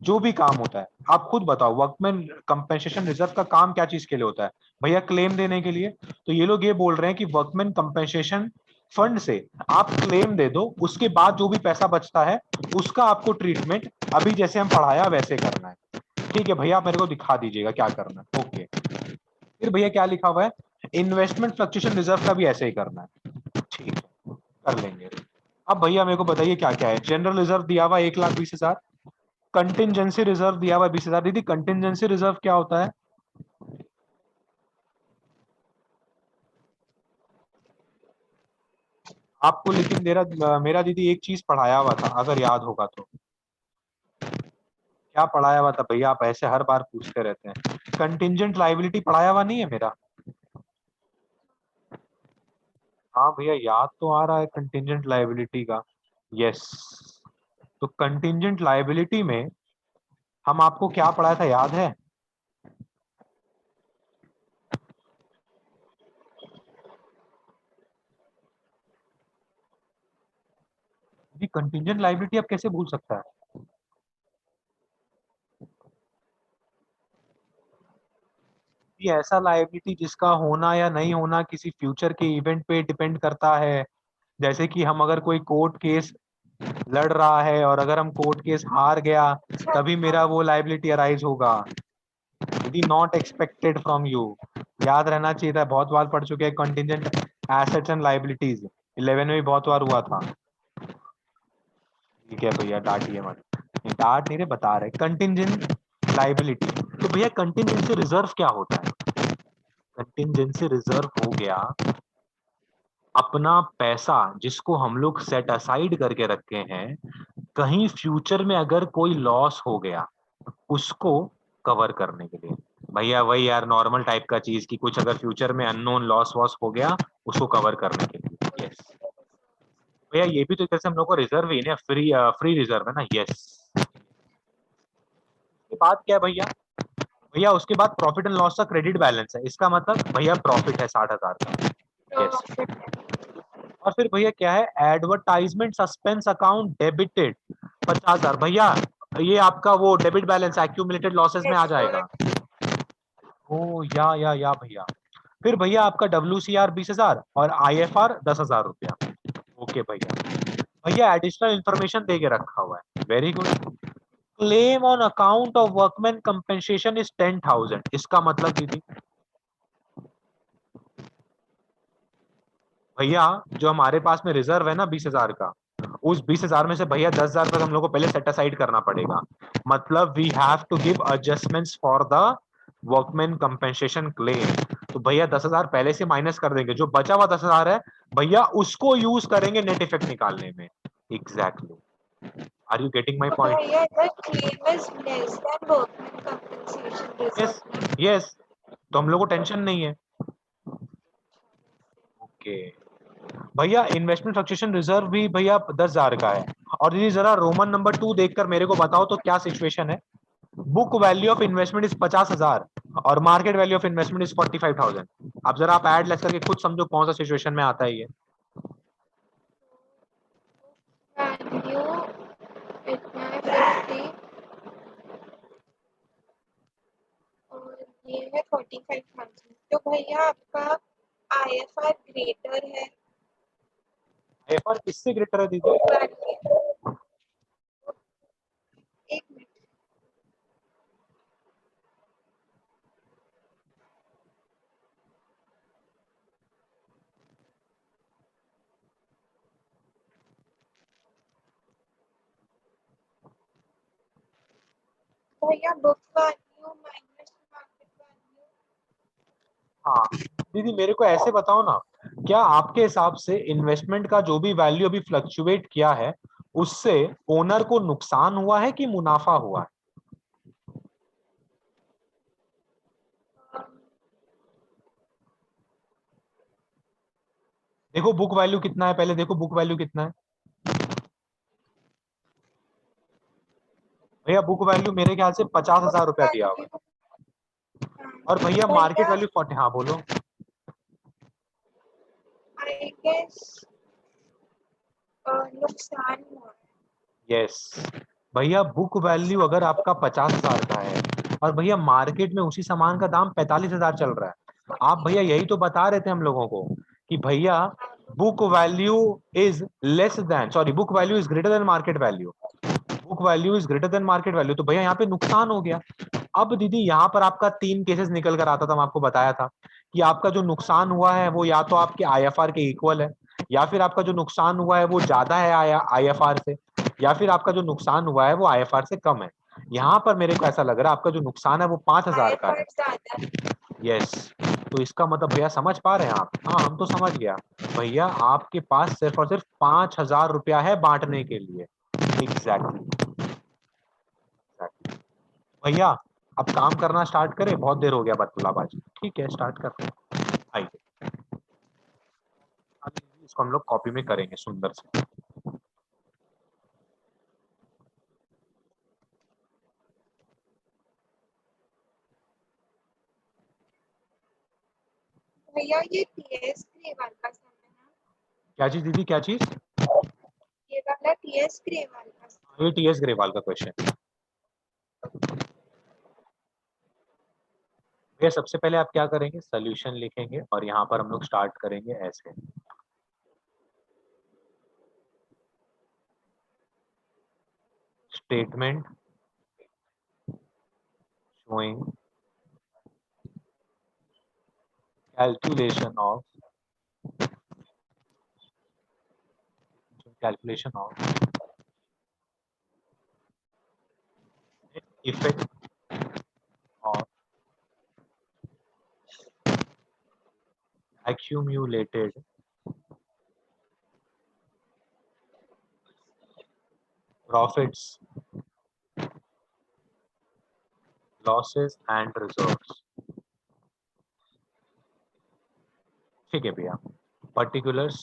A: जो भी काम होता है, आप खुद बताओ वर्कमैन कंपनसेशन रिजर्व का काम क्या चीज के लिए होता है? भैया क्लेम देने के लिए। तो ये लोग ये बोल रहे हैं कि वर्कमैन कंपनसेशन फंड से आप क्लेम दे दो, उसके बाद जो भी पैसा बचता है उसका आपको ट्रीटमेंट अभी जैसे हम पढ़ाया वैसे करना है। ठीक है भैया, आप मेरे को दिखा दीजिएगा क्या करना है। ओके, फिर भैया क्या लिखा हुआ है? इन्वेस्टमेंट फ्लक्चुएशन रिजर्व का भी ऐसे ही करना है। ठीक है, कर लेंगे। अब भैया मेरे को बताइए क्या क्या है। जनरल रिजर्व दिया हुआ 1,20,000, कंटिजेंसी रिजर्व दिया हुआ 20,000। दीदी कंटिजेंसी रिजर्व क्या होता है? आपको लेकिन मेरा दीदी एक चीज पढ़ाया हुआ था, अगर याद होगा तो। क्या पढ़ाया हुआ था भैया? आप ऐसे हर बार पूछते रहते हैं। कंटिजेंट लायबिलिटी पढ़ाया हुआ नहीं है मेरा? हाँ भैया याद तो आ रहा है कंटिजेंट लायबिलिटी का। यस, तो कंटिजेंट लायबिलिटी में हम आपको क्या पढ़ाया था, याद है? जी, कंटिजेंट लायबिलिटी आप कैसे भूल सकता है? ये ऐसा लायबिलिटी जिसका होना या नहीं होना किसी फ्यूचर के इवेंट पे डिपेंड करता है। जैसे कि हम अगर कोई कोर्ट केस लड़ रहा है और अगर हम कोर्ट केस हार गया तभी मेरा वो लायबिलिटी अराइज होगा। यदि नॉट एक्सपेक्टेड फ्रॉम यू, याद रहना चाहिए था, बहुत बार पढ़ चुके हैं कंटिजेंट एसेट्स एंड लायबिलिटीज, 11 में भी बहुत बार हुआ था। ठीक है भैया, डांटिए मत, नहीं, डांट नहीं रहे, बता रहे कंटिजेंट लायबिलिटी। तो भैया कंटिजेंसी रिजर्व क्या होता है? कंटिजेंसी रिजर्व हो गया अपना पैसा जिसको हम लोग सेट असाइड करके रखे हैं, कहीं फ्यूचर में अगर कोई लॉस हो गया उसको कवर करने के लिए। भैया वही यार नॉर्मल टाइप का चीज की कुछ अगर फ्यूचर में अननोन लॉस वॉस हो गया उसको कवर करने के लिए। यस भैया, ये भी तो एक तरह से हम लोग को रिजर्व ही ना, फ्री फ्री रिजर्व है ना। यस, उसके बाद क्या है भैया? भैया उसके बाद प्रॉफिट एंड लॉस का क्रेडिट बैलेंस है, इसका मतलब भैया प्रॉफिट है 60,000 का। यस, और फिर भैया क्या है? Advertisement suspense account debited 50,000। भैया ये आपका वो डेबिट बैलेंस एक्यूमुलेटेड लॉसेस में आ जाएगा। ओ या भैया, फिर भैया आपका WCR 20,000 और IFR 10,000 रुपया। ओके भैया, भैया एडिशनल इंफॉर्मेशन दे के रखा हुआ है, very good. Claim on account of workman compensation is 10,000, इसका मतलब दीदी भैया जो हमारे पास में रिजर्व है ना 20,000 का, उस 20,000 में से भैया 10,000 तक हम लोग को पहले सेट असाइड करना पड़ेगा। मतलब we have to give adjustments for the workman compensation claim. तो भैया 10,000 पहले से माइनस कर देंगे, जो बचा हुआ 10,000 है भैया उसको यूज करेंगे नेट इफेक्ट निकालने में। Exactly, are you getting my
B: तो
A: पॉइंट?
B: भैया अगर claim is less than workman compensation
A: yes,
B: reserve ना,
A: यस, तो हम लोग को टेंशन नहीं है। ओके भैया, इन्वेस्टमेंट फ्लक्चुएशन रिजर्व भी भैया 10,000 का है। और दीदी जरा रोमन नंबर 2 देखकर मेरे को बताओ तो क्या सिचुएशन है? Book value of investment is 50,000 और market value of investment is 45,000। अब जरा आप ऐड लेस करके खुद समझो कौन सा सिचुएशन में आता है ये।
B: value इतना है 50 ये है 45,000। तो भैया आपका IFR ग्रेटर है
A: IFR किससे ग्रेटर है दीदी?
B: एक मिनट। भैया book value minus market value.
A: हाँ दीदी मेरे को ऐसे बताओ ना, क्या आपके हिसाब से इन्वेस्टमेंट का जो भी वैल्यू अभी फ्लक्चुएट किया है उससे ओनर को नुकसान हुआ है कि मुनाफा हुआ है? देखो बुक वैल्यू कितना है, पहले देखो बुक वैल्यू कितना है भैया। बुक वैल्यू मेरे ख्याल से 50,000 रुपया दिया हुआ है। और भैया मार्केट
B: भैया
A: वैल्यू 40। हाँ बोलो।
B: आई गेस नुकसान हुआ है।
A: यस भैया, बुक वैल्यू अगर आपका 50,000 का है और भैया मार्केट में उसी सामान का दाम 45,000 चल रहा है, आप भैया यही तो बता रहे थे हम लोगों को कि भैया book value is less than, sorry, book value is greater then market value. Book value is greater then market value, तो भैया यहाँ पे नुकसान हो गया। अब दीदी यहाँ पर आपका 3 केसेस निकल कर आता था, मैं आपको बताया था कि आपका जो नुकसान हुआ है वो या तो आपके IFR के इक्वल है, या फिर आपका जो नुकसान हुआ है वो ज्यादा है IFR से, या फिर आपका जो नुकसान हुआ है वो IFR से कम है। यहाँ पर मेरे को ऐसा लग रहा है आपका जो नुकसान है वो 5,000 का है।
B: IFR ज्यादा है।
A: यस, तो इसका मतलब भैया समझ पा रहे हैं आप? हाँ हम तो समझ गया। भैया आपके पास सिर्फ और सिर्फ 5,000 रुपया है बांटने के लिए। एग्जैक्टली। भैया अब काम करना स्टार्ट करें, बहुत देर हो गया बतलाबाजी। ठीक है स्टार्ट कर रहे हैं। आइए अब इसको हम लोग कॉपी में करेंगे सुंदर से।
B: भैया ये TS ग्रेवाल का सम है ना?
A: क्या चीज दीदी, क्या चीज?
B: ये वाला TS ग्रेवाल का सम।
A: ये TS ग्रेवाल का क्वेश्चन। भैया सबसे पहले आप क्या करेंगे, सोल्यूशन लिखेंगे और यहाँ पर हम लोग स्टार्ट करेंगे ऐसे। Statement showing calculation of effect of accumulated profits, losses and reserves। ठीक है भैया, पर्टिकुलर्स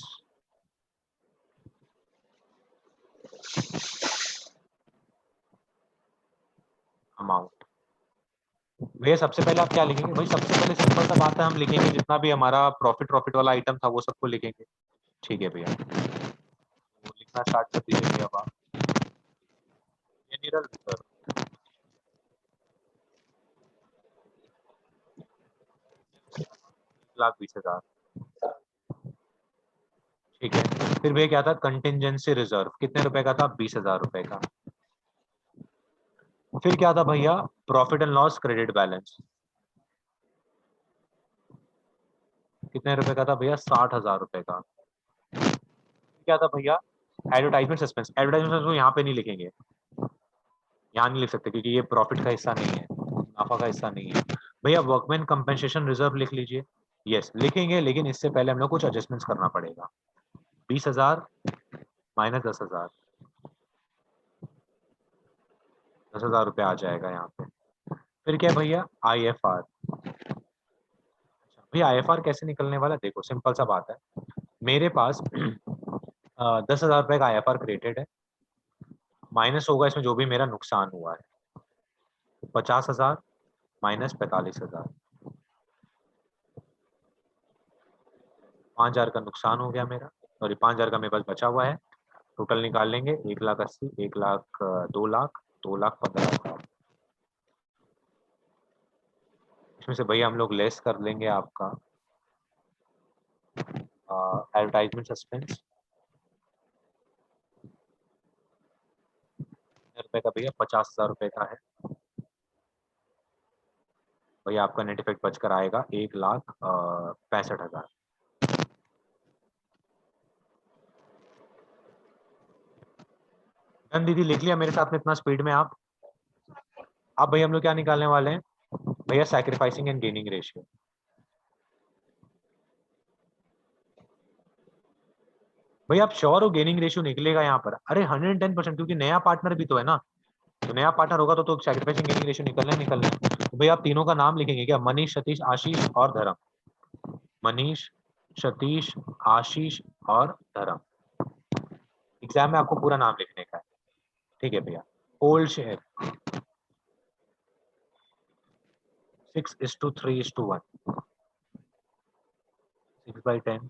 A: अमाउंट। भैया सबसे पहले आप क्या लिखेंगे भाई? सबसे पहले सिंपल सा बात है, हम लिखेंगे जितना भी हमारा प्रॉफिट वाला आइटम था वो सबको लिखेंगे। ठीक है भैया, वो लिखना स्टार्ट कर दीजिए भैया। अब आप जनरल रिजर्व 1,20,000। ठीक है, फिर भैया क्या था? कंटिजेंसी रिजर्व कितने रुपए का था? 20,000 रुपए का। फिर क्या था भैया? Profit and loss credit balance कितने रुपए का था भैया? 60,000 रुपए का। क्या था भैया? Advertisement suspense. एडवर्टाइजमेंट को यहाँ पे नहीं लिखेंगे, यहाँ नहीं लिख सकते क्योंकि ये प्रॉफिट का हिस्सा नहीं है, मुनाफा का हिस्सा नहीं है। भैया वर्कमैन कंपनसेशन रिजर्व लिख लीजिए। यस लिखेंगे, लेकिन इससे पहले हम लोग कुछ एडजस्टमेंट्स करना पड़ेगा। 20,000 माइनस 10,000, 10,000 रुपये आ जाएगा यहाँ पे। फिर क्या भैया? IFR। भैया IFR कैसे निकलने वाला? देखो सिंपल सा बात है, मेरे पास 10,000 रुपए का IFR क्रिएटेड है, माइनस होगा इसमें जो भी मेरा नुकसान हुआ है। 50,000 माइनस 45,000, 5,000 का नुकसान हो गया मेरा, सॉरी 5,000 का मेरे पास बचा हुआ है। टोटल निकाल लेंगे, 1,80,000, 1,00,000, 2,00,000, 2,15,000। इसमें से भैया हम लोग लेस कर लेंगे आपका एडवर्टाइजमेंट सस्पेंस रुपए का भैया 50,000 रुपए का है भैया। आपका नेट इफेक्ट बचकर आएगा 1,65,000। डन दीदी, लिख लिया मेरे साथ में इतना स्पीड में आप। अब भैया हम लोग क्या निकालने वाले हैं भैया? Sacrificing and gaining ratio. भैया आप श्योर हो गेनिंग रेशियो निकलेगा यहाँ पर? अरे 110%, क्योंकि नया पार्टनर भी तो है ना, तो नया पार्टनर होगा तो सैक्रिफाइसिंग गेनिंग रेशियो निकलना है। तो भैया आप तीनों का नाम लिखेंगे क्या? मनीष, सतीश, आशीष और धर्म। मनीष, सतीश, आशीष और धर्म। एग्जाम में आपको पूरा नाम लिखने का है, ठीक है भैया। ओल्ड शेयर 6:3:1, 6/10,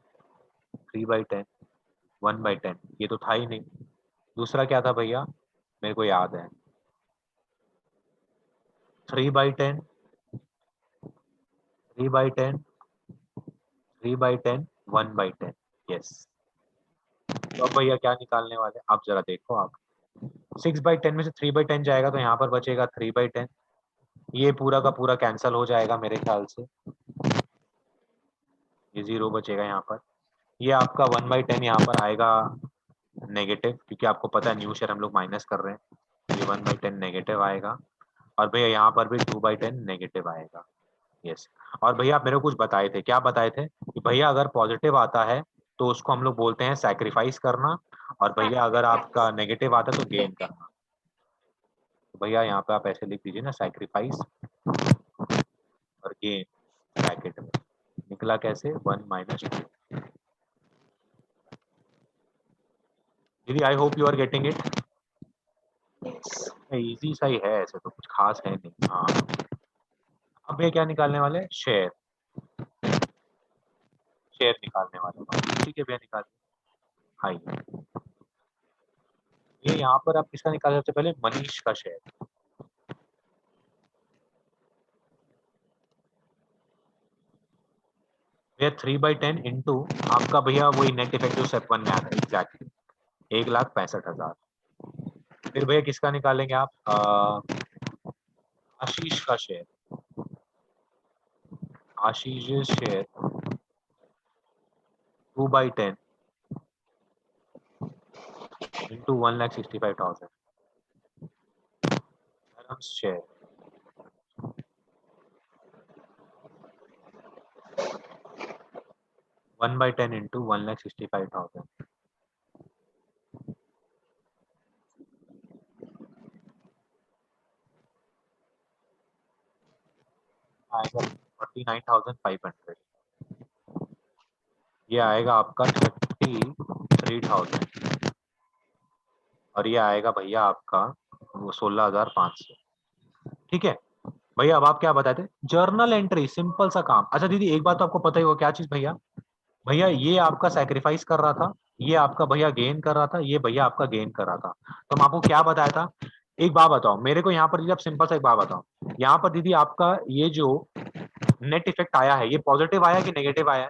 A: 3/10, 1/10, ये तो था ही नहीं। दूसरा क्या था भैया? मेरे को याद है 3/10, 3/10, 3/10, 1/10। यस। तो अब भैया क्या निकालने वाले आप जरा देखो आप। 6/10 में से 3/10 जाएगा तो यहाँ पर बचेगा 3/10। ये पूरा का पूरा कैंसिल हो जाएगा मेरे ख्याल से, ये 0 बचेगा यहाँ पर। ये आपका 1/10 यहाँ पर आएगा नेगेटिव, क्योंकि आपको पता है न्यू शेयर हम लोग माइनस कर रहे हैं। ये 1/10 नेगेटिव आएगा और भैया यहाँ पर भी 2/10 नेगेटिव आएगा। यस। और भैया आप मेरे को कुछ बताए थे, क्या बताए थे? कि भैया अगर पॉजिटिव आता है तो उसको हम लोग बोलते हैं सैक्रिफाइस करना, और भैया अगर आपका नेगेटिव आता है तो गेन करना। तो भैया यहाँ पे आप ऐसे लिख दीजिए ना, सैक्रिफाइस और गेन ब्रैकेट में। निकला कैसे? 1 - 2। दीदी I hope you are getting it.
B: Yes.
A: Easy सा ही है, ऐसे तो कुछ खास है नहीं। हाँ, अब भैया क्या निकालने वाले हैं? शेयर। शेयर निकालने वाले हैं, ठीक है भैया निकाल। हाँ, ये यहाँ पर आप किसका निकाल? सबसे पहले मनीष का शेयर। भैया 3/10 इंटू आपका भैया वही नेट इफेक्ट जो स्टेप 1 में आता है एग्जैक्टली 1,65,000। फिर भैया किसका निकालेंगे आप? आशीष का शेयर। आशीष शेयर 2/10 इंटू 1,65,000। धर्म शेयर 1/10 इंटू 1,65,000। आएगा 49,500। ये आएगा आपका 33,000 और ये आएगा भैया आपका वो 16,500। ठीक है भैया। अब आप क्या बताते? जर्नल एंट्री, सिंपल सा काम। अच्छा दीदी एक बात तो आपको पता ही होगा, क्या चीज भैया? भैया ये आपका सैक्रिफाइस कर रहा था, ये आपका भैया गेन कर रहा था, ये भैया आपका गेन कर रहा था। तो मैं आपको क्या बताया था? एक बात बताओ मेरे को यहाँ पर दीदी, आप सिंपल सा एक बात बताओ। यहाँ पर दीदी आपका ये जो नेट इफेक्ट आया है, ये पॉजिटिव आया कि नेगेटिव आया है?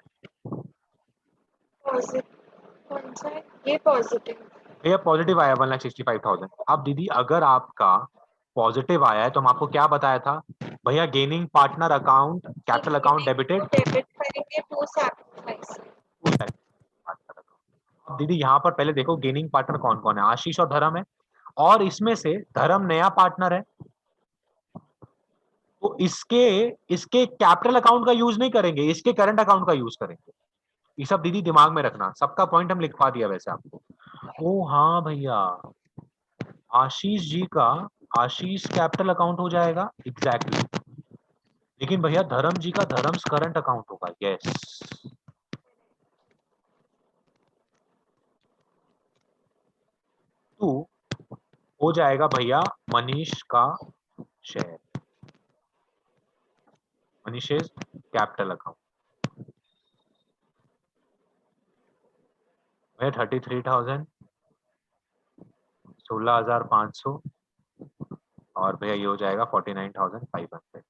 B: पॉजिटिव कौन सा है? ये पॉजिटिव।
A: भैया पॉजिटिव आया 1,65,000। अब दीदी अगर आपका पॉजिटिव आया है तो हम आपको क्या बताया था? भैया gaining partner account, capital account debited.
B: Debit करेंगे टू सैक्रिफाइस।
A: अब दीदी यहाँ पर पहले देखो गेनिंग पार्टनर कौन कौन है? आशीष और धर्म है, और इसमें से धर्म नया पार्टनर है, तो इसके इसके कैपिटल अकाउंट का यूज नहीं करेंगे, इसके करंट अकाउंट का यूज करेंगे। ये सब दीदी दिमाग में रखना, सबका पॉइंट हम लिखवा दिया वैसे आपको। ओ हाँ भैया, आशीष जी का आशीष कैपिटल अकाउंट हो जाएगा एग्जैक्टली लेकिन भैया धर्म जी का धर्म्स करंट अकाउंट होगा। यस। टू हो जाएगा भैया मनीष का शेयर, मनीष कैपिटल अकाउंट। भैया 33,000, 16,500 और भैया ये हो जाएगा 49,500।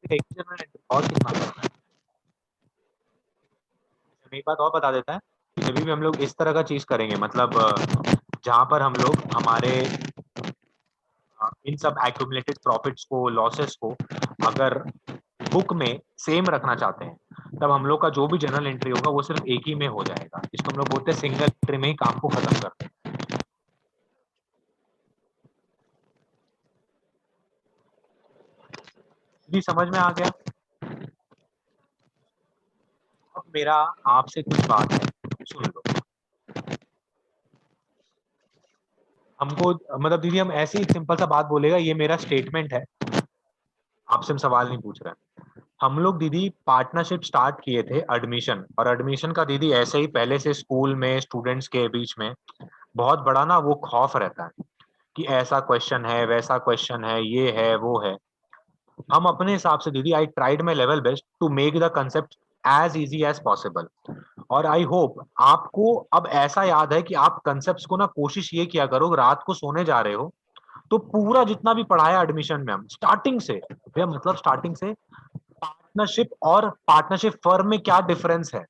A: एक जनरल एंट्री और कितना करना है। एक बात और बता देता है, जब भी हम लोग इस तरह का चीज करेंगे, मतलब जहां पर हम लोग हमारे इन सब एक्यूमुलेटेड प्रॉफिट्स को, लॉसेस को अगर बुक में सेम रखना चाहते हैं, तब हम लोग का जो भी जनरल एंट्री होगा वो सिर्फ एक ही में हो जाएगा, जिसको हम लोग बोलते हैं सिंगल एंट्री में ही काम को खत्म करते हैं। जी समझ में आ गया। अब मेरा आपसे कुछ बात है, सुन लो। हमको मतलब दीदी हम ऐसे ही सिंपल सा बात बोलेगा, ये मेरा स्टेटमेंट है, आपसे हम सवाल नहीं पूछ रहे हैं। हम लोग दीदी पार्टनरशिप स्टार्ट किए थे एडमिशन, और एडमिशन का दीदी ऐसे ही पहले से स्कूल में स्टूडेंट्स के बीच में बहुत बड़ा ना वो खौफ रहता है कि ऐसा क्वेश्चन है, वैसा क्वेश्चन है, ये है, वो है। हम अपने हिसाब से दीदी I tried my level best to make the concept as easy as possible. और आई होप आपको अब ऐसा याद है कि आप कंसेप्ट को ना कोशिश ये किया करो, रात को सोने जा रहे हो तो पूरा जितना भी पढ़ाया एडमिशन में हम स्टार्टिंग से, भैया मतलब स्टार्टिंग से पार्टनरशिप और पार्टनरशिप फर्म में क्या डिफरेंस है,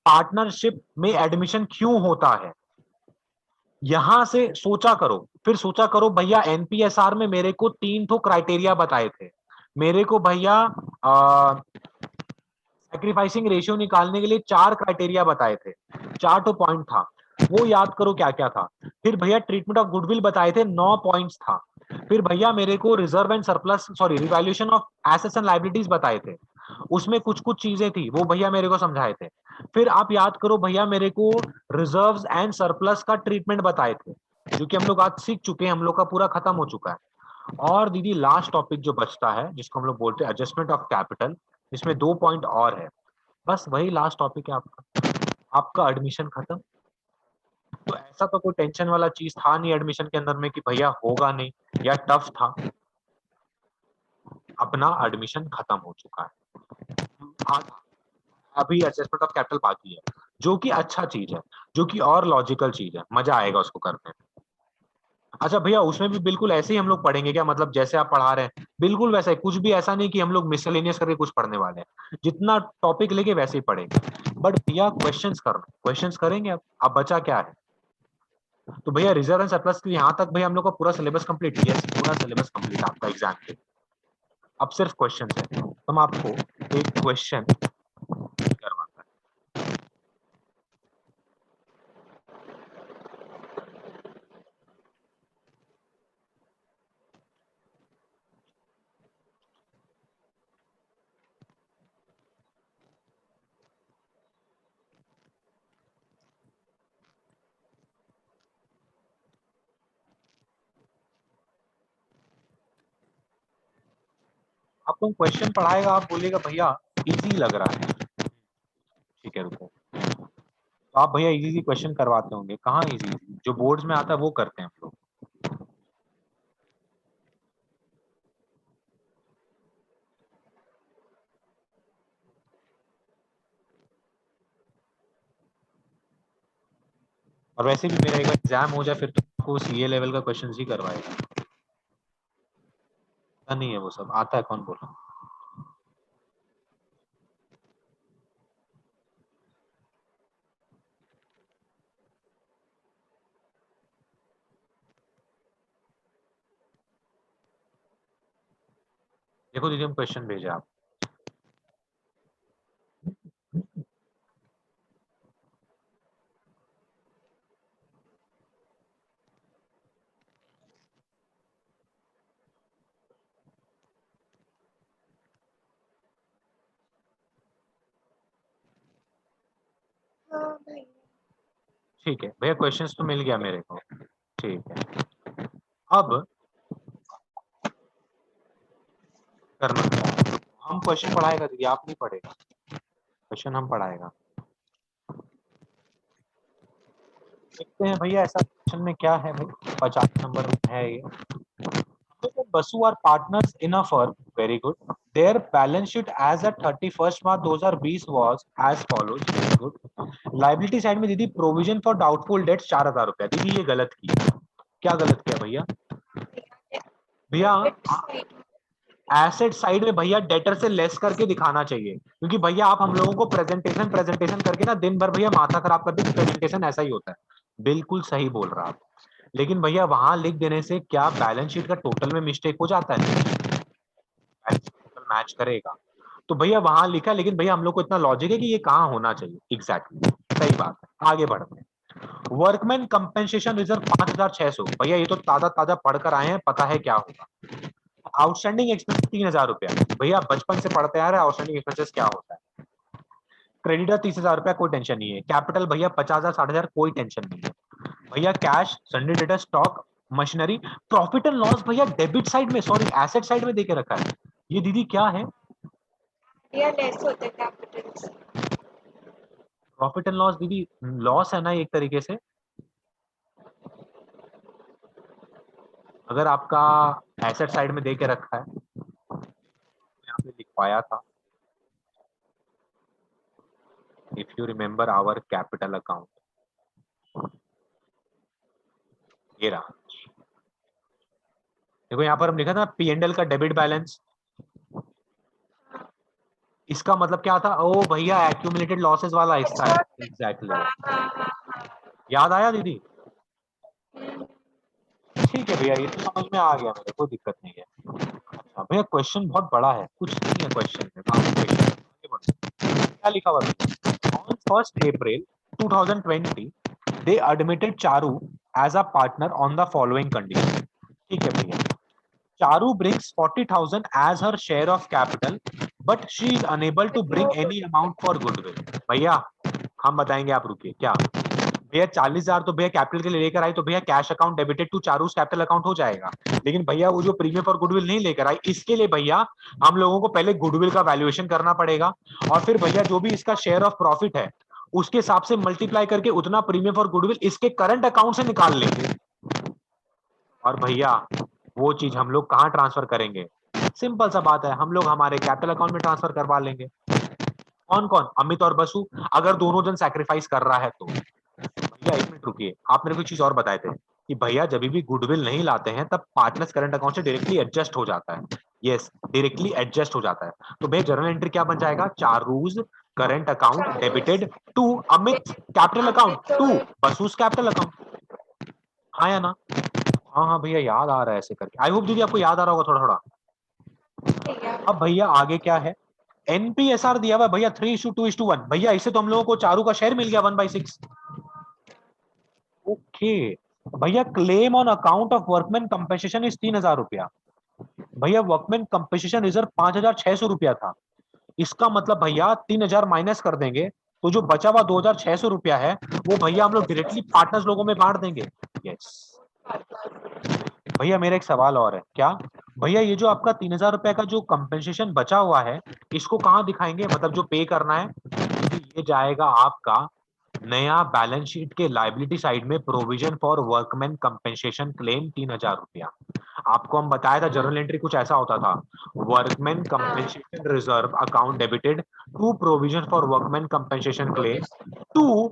A: पार्टनरशिप में एडमिशन क्यों होता है, यहां से सोचा करो। फिर सोचा करो भैया एनपीएसआर में मेरे को 3 तो क्राइटेरिया बताए थे, मेरे को भैया सैक्रिफाइसिंग रेशियो निकालने के लिए 4 क्राइटेरिया बताए थे, 4 तो पॉइंट था, वो याद करो क्या क्या था। फिर भैया ट्रीटमेंट ऑफ गुडविल बताए थे, 9 पॉइंट्स था। फिर भैया मेरे को reserve and surplus, sorry, revaluation of assets and liabilities बताए थे, उसमें कुछ कुछ चीजें थी वो भैया मेरे को समझाए थे। फिर आप याद करो भैया मेरे को रिजर्व्स एंड सरप्लस का ट्रीटमेंट बताए थे, जो कि हम लोग आज सीख चुके हैं, हम लोग का पूरा खत्म हो चुका है। और दीदी लास्ट टॉपिक जो बचता है जिसको हम लोग बोलते हैं एडजस्टमेंट ऑफ कैपिटल, इसमें 2 पॉइंट और है, बस वही लास्ट टॉपिक है आपका, आपका एडमिशन खत्म। तो ऐसा तो कोई टेंशन वाला चीज था नहीं एडमिशन के अंदर में कि भैया होगा नहीं या टफ था, अपना एडमिशन खत्म हो चुका है। अभी एडजस्टमेंट ऑफ कैपिटल बाकी है, जो कि अच्छा चीज है, जो कि और लॉजिकल चीज है, मजा आएगा उसको करने में। अच्छा भैया उसमें भी बिल्कुल ऐसे ही हम लोग पढ़ेंगे क्या, मतलब जैसे आप पढ़ा रहे हैं बिल्कुल वैसा ही, कुछ भी ऐसा नहीं कि हम लोग मिसलेनियस करके कुछ पढ़ने वाले हैं, जितना टॉपिक लेके वैसे ही पढ़ेंगे। बट भैया क्वेश्चंस करना, क्वेश्चंस करेंगे। अब बचा क्या है, तो भैया रिजर्व एंड सरप्लस के यहाँ तक भैया हम लोग का पूरा सिलेबस कंप्लीट, यस पूरा सिलेबस कंप्लीट आपका एग्जाम के। अब सिर्फ क्वेश्चन है, तो हम आपको एक क्वेश्चन करवाता है। आपको क्वेश्चन पढ़ाएगा, आप बोलिएगा भैया इजी लग रहा है, ठीक है रुको। तो आप भैया इजी इजी क्वेश्चन करवाते होंगे, कहाँ इजी, जो बोर्ड्स में आता है वो करते हैं हम लोग। और वैसे भी मेरा एक एग्जाम हो जाए फिर तो आपको सीए लेवल का क्वेश्चन ही करवाएगा, पता नहीं है वो सब आता है, कौन बोला। देखो दीदी हम क्वेश्चन भेजे आप।
B: हाँ भाई।
A: ठीक है भैया क्वेश्चंस तो मिल गया मेरे को, ठीक है। अब करना क्या है? हम क्वेश्चन पढ़ाएगा दीदी, आप नहीं पढ़ेगा, क्वेश्चन हम पढ़ाएगा। देखते हैं भैया ऐसा क्वेश्चन में क्या है भाई, 50 नंबर में है ये। Basu are partners in a firm. Very good. Their balance sheet as at 31st March 2020 was as follows. Very good. Liability side में दीदी provision for doubtful debts 4,000 रुपया, दीदी ये गलत किया, क्या गलत किया भैया? भैया
B: डेबिट साइड
A: एसेट साइड में भैया डेटर से लेस करके दिखाना चाहिए, क्योंकि भैया आप हम लोगों को प्रेजेंटेशन करके ना दिन भर भैया माथा खराब कर दी, प्रेजेंटेशन ऐसा ही होता है। बिल्कुल सही बोल रहा आप, लेकिन भैया वहां लिख देने से क्या बैलेंस शीट का टोटल में मिस्टेक हो जाता है? टोटल मैच करेगा तो भैया वहां लिखा, लेकिन भैया हम लोग को इतना लॉजिक है कि ये कहाँ होना चाहिए एग्जैक्टली। सही बात है, आगे बढ़ते हैं। वर्कमैन कंपेंसेशन रिजर्व 5,600, भैया ये तो ताजा ताजा पढ़कर आए हैं, पता है क्या होगा। आउटस्टैंडिंग एक्सपेंस 3,000 रुपया, भैया बचपन से पढ़ते आ रहे हैं आउटस्टैंडिंग एक्सपेंसेस क्या होता है। क्रेडिटर 30,000 रुपया, कोई टेंशन नहीं है। कैपिटल भैया 50,000 60,000, कोई टेंशन नहीं है भैया। Cash, Sunday debtor, stock, machinery. Profit and loss भैया डेबिट साइड में, सॉरी एसेट साइड में देके रखा है। ये दीदी क्या है?
B: या लेस होते कैपिटल से।
A: प्रॉफिट एंड लॉस दीदी लॉस है ना एक तरीके से, अगर आपका एसेट साइड में देके रखा है। यहाँ पे लिख पाया था, if you remember our capital account, ये रहा। देखो यहाँ पर हम लिखा था पी एंड एल का डेबिट बैलेंस, इसका मतलब क्या था? ओ भैया एक्यूमुलेटेड लॉसेस वाला हिस्सा है,
B: अच्छा।
A: एग्जैक्टली।
B: हाँ हाँ हाँ हाँ।
A: याद आया दीदी?
B: हम्म,
A: ठीक है भैया, ये तो समझ में आ गया मेरे, कोई दिक्कत नहीं है। अच्छा भैया क्वेश्चन बहुत बड़ा है, कुछ नहीं है क्वेश्चन में, बाकी क्वेश्चन क्या लिखा हुआ है? On 1 April 2020 they admitted Charu as a partner on the following condition. ठीक है भैया, Charu brings 40,000 as her share of capital, but she is unable to bring any amount for goodwill। भैया हम बताएंगे, आप रुकिए। क्या भैया 40,000 तो भैया कैपिटल के लिए लेकर आई, तो भैया cash account debited to Charu's capital account हो जाएगा। लेकिन भैया वो जो प्रीमियम फॉर गुडविल नहीं लेकर आई, इसके लिए भैया हम लोगों को पहले गुडविल का वैल्यूएशन करना पड़ेगा, और फिर भैया जो भी इसका शेयर ऑफ प्रॉफिट है उसके हिसाब से मल्टीप्लाई करके उतना प्रीमियम फॉर गुडविल इसके करंट अकाउंट से निकाल लेंगे। और भैया वो चीज हम लोग कहाँ ट्रांसफर करेंगे? सिंपल सा बात है, हम लोग हमारे कैपिटल अकाउंट में ट्रांसफर करवा लेंगे। कौन कौन? अमित और बसु, अगर दोनों जन सैक्रिफाइस कर रहा है तो। भैया एक मिनट रुकिए, आप मेरे को एक चीज और बताए थे कि भैया जब भी गुडविल नहीं लाते हैं तब पार्टनर्स करंट अकाउंट से डायरेक्टली एडजस्ट हो जाता है। यस, डायरेक्टली एडजस्ट हो जाता है। तो भैया जर्नल एंट्री क्या बन जाएगा? Charu's current account debited to Amit capital account to Basu's capital account. हाँ या ना? हाँ हाँ भैया याद आ रहा है ऐसे करके, आई होप दीदी आपको याद आ रहा होगा थोड़ा थोड़ा। अब भैया आगे क्या है? एनपीएसआर दिया हुआ भैया 3:2:1, भैया इससे तो हम लोगों को चारू का शेयर मिल गया 1/6। ओके भैया, claim on account of workman compensation is 3,000 रुपया। भैया वर्कमैन कंपेंसेशन रिजर्व 5,600 रुपया था। इसका मतलब भैया 3,000 माइनस कर देंगे तो जो बचा हुआ 2,600 रुपया है वो भैया हम लोग डायरेक्टली पार्टनर्स लोगों में बांट देंगे। यस भैया, मेरा एक सवाल और है। क्या भैया ये जो आपका 3,000 रुपए का जो कंपेंसेशन बचा हुआ है, इसको कहाँ दिखाएंगे? मतलब जो पे करना है, ये जाएगा आपका नया बैलेंस शीट के लाइबिलिटी साइड में, provision for workman compensation claim 3,000 रुपया। आपको हम बताया था जर्नल एंट्री कुछ ऐसा होता था, workman compensation reserve account debited to provision for workman compensation claim to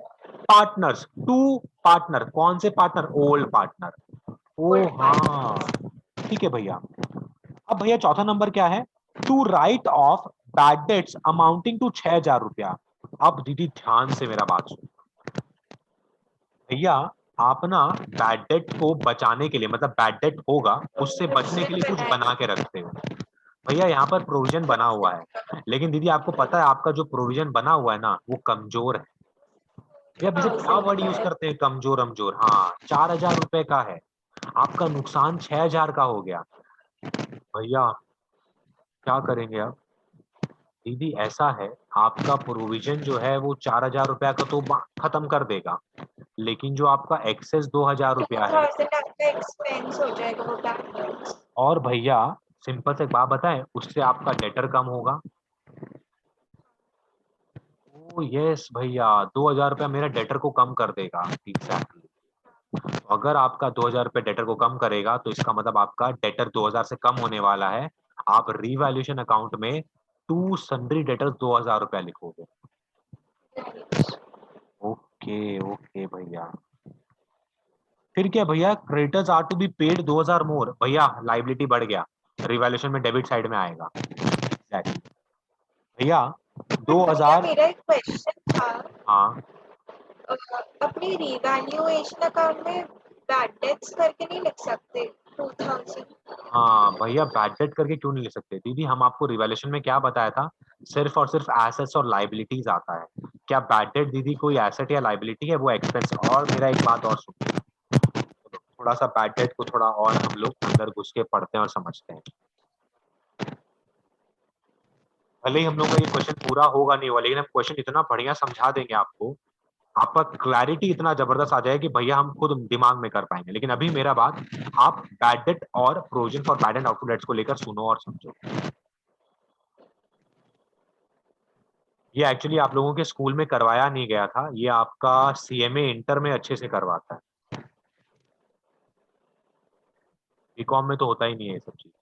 A: partners, to partner. कौन से पार्टनर? Old partner. ओ हाँ, ठीक है भैया। अब भैया चौथा नंबर क्या है? To write off bad debts amounting to 6,000 रुपया। अब दीदी ध्यान से मेरा बात सुन भैया, आप ना बैड डेट को बचाने के लिए, मतलब बैड डेट होगा उससे बचने के लिए कुछ बना के रखते हो। भैया यहाँ पर प्रोविजन बना हुआ है, लेकिन दीदी आपको पता है आपका जो प्रोविजन बना हुआ है ना वो कमजोर है। भैया वैसे क्या वर्ड यूज करते हैं? कमजोर अमजोर, हाँ। 4,000 रुपए का है, आपका नुकसान 6,000 का हो गया। भैया क्या करेंगे अब? दीदी ऐसा है, आपका प्रोविजन जो है वो 4,000 रुपया का तो खत्म कर देगा, लेकिन जो आपका एक्सेस 2,000 रुपया है।
B: 2,000 आपका एक्सपेंस हो जाएगा वो बैलेंस।
A: और भैया सिंपल से एक बात बताएं, उससे आपका डेटर कम होगा। ओ यस भैया, 2,000 रुपया मेरा डेटर को कम कर देगा। एग्जैक्टली। अगर आपका 2,000 रुपये डेटर को कम करेगा तो इसका मतलब आपका डेटर 2,000 से कम होने वाला है। आप रीवैल्यूएशन अकाउंट में टू सन्ड्री डेटर 2,000 रुपया लिखोगे। ओके ओके भैया। फिर क्या भैया? Creditors are to be paid 2,000 more, भैया लाइबिलिटी बढ़ गया। रिवैल्यूएशन में डेबिट साइड में आएगा। Exactly. भैया
B: भैया
A: 2000।
B: मेरा एक क्वेश्चन था,
A: हाँ
B: अपनी रिवैल्यूएशन अकाउंट में बैड डेट्स करके नहीं लिख सकते 2000?
A: हाँ भैया, बैड डेट करके क्यों नहीं ले सकते दीदी? हम आपको रिवैल्यूएशन में क्या बताया था, सिर्फ और सिर्फ एसेट्स और लाइबिलिटीज आता है। क्या बैड डेट दीदी कोई एसेट या लाइबिलिटी है? वो एक्सपेंस। और मेरा एक बात और सुनिए, थोड़ा सा बैड डेट को थोड़ा और हम लोग अंदर घुस के पढ़ते हैं और समझते हैं। भले ही हम लोग का ये क्वेश्चन पूरा होगा नहीं हुआ, लेकिन हम क्वेश्चन इतना बढ़िया समझा देंगे आपको, आपका क्लैरिटी इतना जबरदस्त आ जाए कि भैया हम खुद दिमाग में कर पाएंगे। लेकिन अभी मेरा बात, आप बैड डेट और provision for bad and doubtful debts को लेकर सुनो और समझो। ये एक्चुअली आप लोगों के स्कूल में करवाया नहीं गया था, ये आपका सीएमए इंटर में अच्छे से करवाता है। बीकॉम में तो होता ही नहीं है ये सब चीज।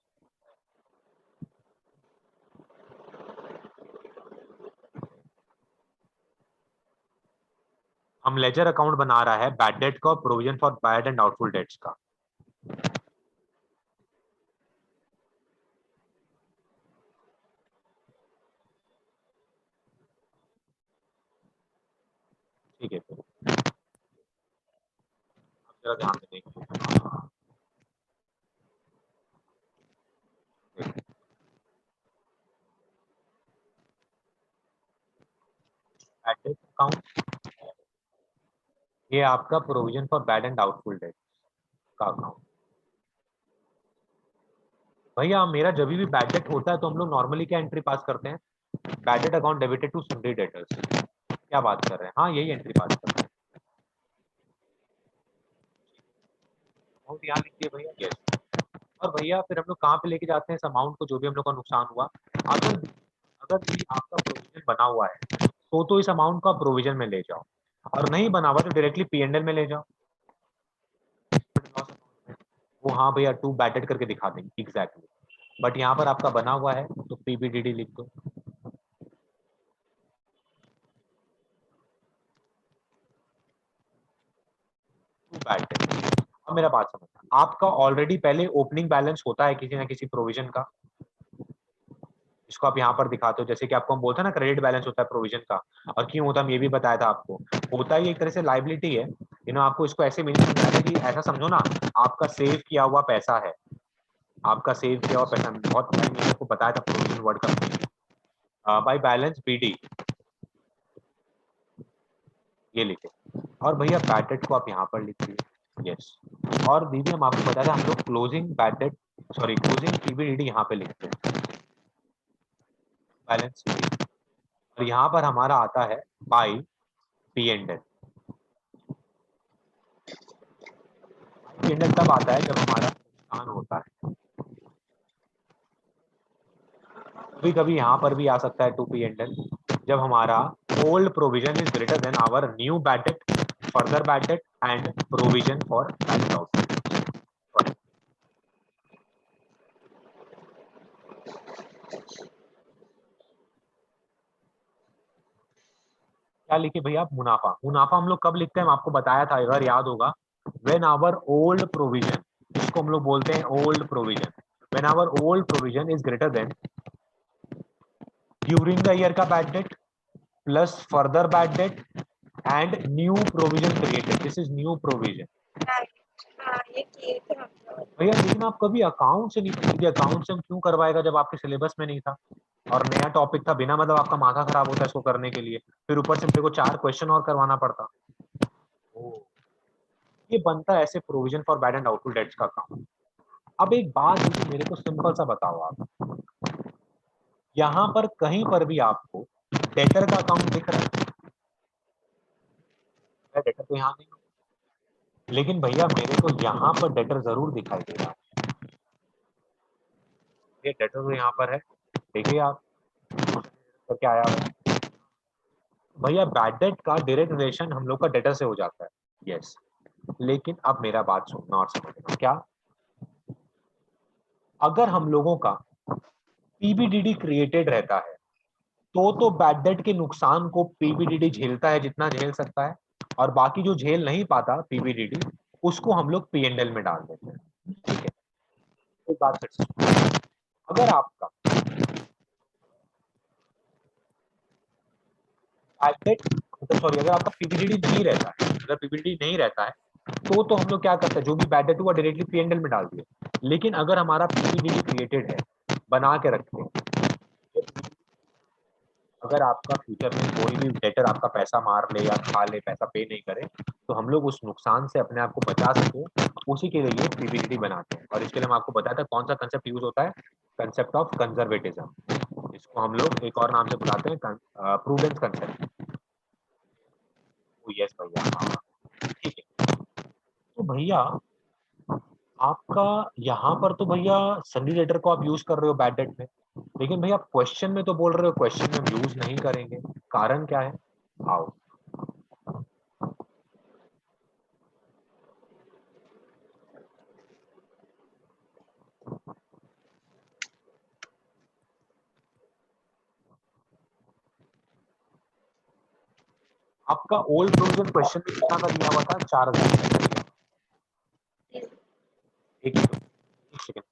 A: हम लेजर अकाउंट बना रहा है बैड डेट का, provision for bad and doubtful debts का। ठीक है, फिर आप जरा ध्यान से देखिए। बैड डेट अकाउंट, ये आपका provision for bad and doubtful debts का अकाउंट। भैया मेरा जब भी बैड डेट होता है तो हम लोग नॉर्मली क्या एंट्री पास करते हैं, bad debt account debited to sundry debtors. क्या बात कर रहे हैं? हाँ यही एंट्री पास करते हैं। बहुत ध्यान लिखिए भैया। यस। और भैया फिर हम लोग कहाँ पे लेके जाते हैं इस अमाउंट को, जो भी हम लोग का नुकसान हुआ? अगर अगर भी आपका प्रोविजन बना हुआ है तो इस अमाउंट को आप प्रोविजन में ले जाओ, और नहीं बना हुआ तो डायरेक्टली पीएनएल में ले जाओ। वो हाँ भैया टू बैटेड करके दिखा देंगे एग्जैक्टली। बट यहाँ पर आपका बना हुआ है तो पीबीडीडी लिख दो। टू बैटेड। अब मेरा बात समझना, आपका ऑलरेडी पहले ओपनिंग बैलेंस होता है किसी ना किसी प्रोविजन का, इसको आप यहाँ पर दिखाते हो। जैसे कि आपको हम बोलते हैं ना क्रेडिट बैलेंस होता है प्रोविजन का, और क्यों होता है हम ये भी बताया था आपको। होता ही एक तरह से लाइबिलिटी है, आपको इसको ऐसे मीनिंग समझाया कि ऐसा समझो ना, आपका सेव किया हुआ पैसा है, आपका सेव किया हुआ पैसा। बहुत मैंने आपको बताया था प्रोविजन वर्ड का, बाय बैलेंस बीडी, ये लिखे। और भैया बैड डेट को आप यहाँ पर लिखिए। यस। और दीदी हम आपको बताया था हम लोग closing bad debt, sorry closing PBDD यहाँ पे लिखते हैं, बैलेंस। और यहाँ पर हमारा आता है by P and L. P and L तब आता है जब हमारा नुकसान होता है। कभी कभी यहाँ पर भी आ सकता है टू पी एंड एल, जब हमारा old provision is greater than our new bad debt, further bad debt and provision for bad out. क्या लिखे भैया आप? मुनाफा। मुनाफा हम लोग कब लिखते हैं, आपको बताया था अगर याद होगा, व्हेन आवर ओल्ड प्रोविजन, इसको हम लोग बोलते हैं old provision, when our old provision is greater than during the year का bad debt plus further bad debt and new provision created, this is new provision.
B: Right, हाँ ये किए थे हम लोग।
A: भैया लेकिन आप कभी अकाउंट से नहीं पढ़ी, अकाउंट से हम क्यों करवाएगा जब आपके सिलेबस में नहीं था और नया टॉपिक था, बिना मतलब आपका माथा खराब होता है इसको करने के लिए, फिर ऊपर से मेरे को 4 क्वेश्चन और करवाना पड़ता। ये बनता है ऐसे provision for bad and doubtful debts का काम। अब एक बात है, मेरे को सिंपल सा बताओ आप, यहाँ पर कहीं पर भी आपको डेटर का अकाउंट दिख रहा है? डेटर तो यहाँ नहीं, लेकिन भैया मेरे को यहाँ पर डेटर जरूर दिखाई दे रहा है। ये डेटर तो यहाँ पर है, देखिए आप तो क्या आया हुआ है। भैया बैड डेट का डायरेक्ट रिलेशन हम लोग का डेटर से हो जाता है। यस। लेकिन अब मेरा बात सुनना और समझना, क्या अगर हम लोगों का पीबीडीडी क्रिएटेड रहता है तो बैड डेट के नुकसान को पीबीडीडी झेलता है जितना झेल सकता है, और बाकी जो झेल नहीं पाता पीबीडीडी, उसको हम लोग पीएनएल में डाल देते हैं। ठीक है, एक बात फिर से अगर आपका एसेट मतलब सॉरी अगर आपका पीपीडी नहीं रहता है, अगर पीपीडी नहीं रहता है तो हम लोग क्या करते हैं, जो भी बैड डेट हुआ डायरेक्टली पीएनएल में डाल दिए। लेकिन अगर हमारा पीपीडी क्रिएटेड है, बना के रखते हैं, अगर आपका फ्यूचर में कोई भी डेटर आपका पैसा मार ले या खा ले, पैसा पे नहीं करे, तो हम लोग उस नुकसान से अपने आप को बचा सके, उसी के लिए पीपीडी बनाते हैं। और इसके लिए हम आपको बताया था कौन सा कंसेप्ट यूज होता है, कंसेप्ट ऑफ कंजर्वेटिज्म। इसको हम लोग एक और नाम से बुलाते हैं प्रूडेंस कंसेप्ट। यस भैया, हाँ ठीक है। तो भैया आपका यहाँ पर तो भैया सन्नी लेटर को आप यूज कर रहे हो बैड डेट में, लेकिन भैया क्वेश्चन में तो बोल रहे हो क्वेश्चन में हम यूज नहीं करेंगे, कारण क्या है? आओ। आपका ओल्ड प्रोविजन क्वेश्चन में कितना का दिया हुआ था? 4000। एक सेकंड।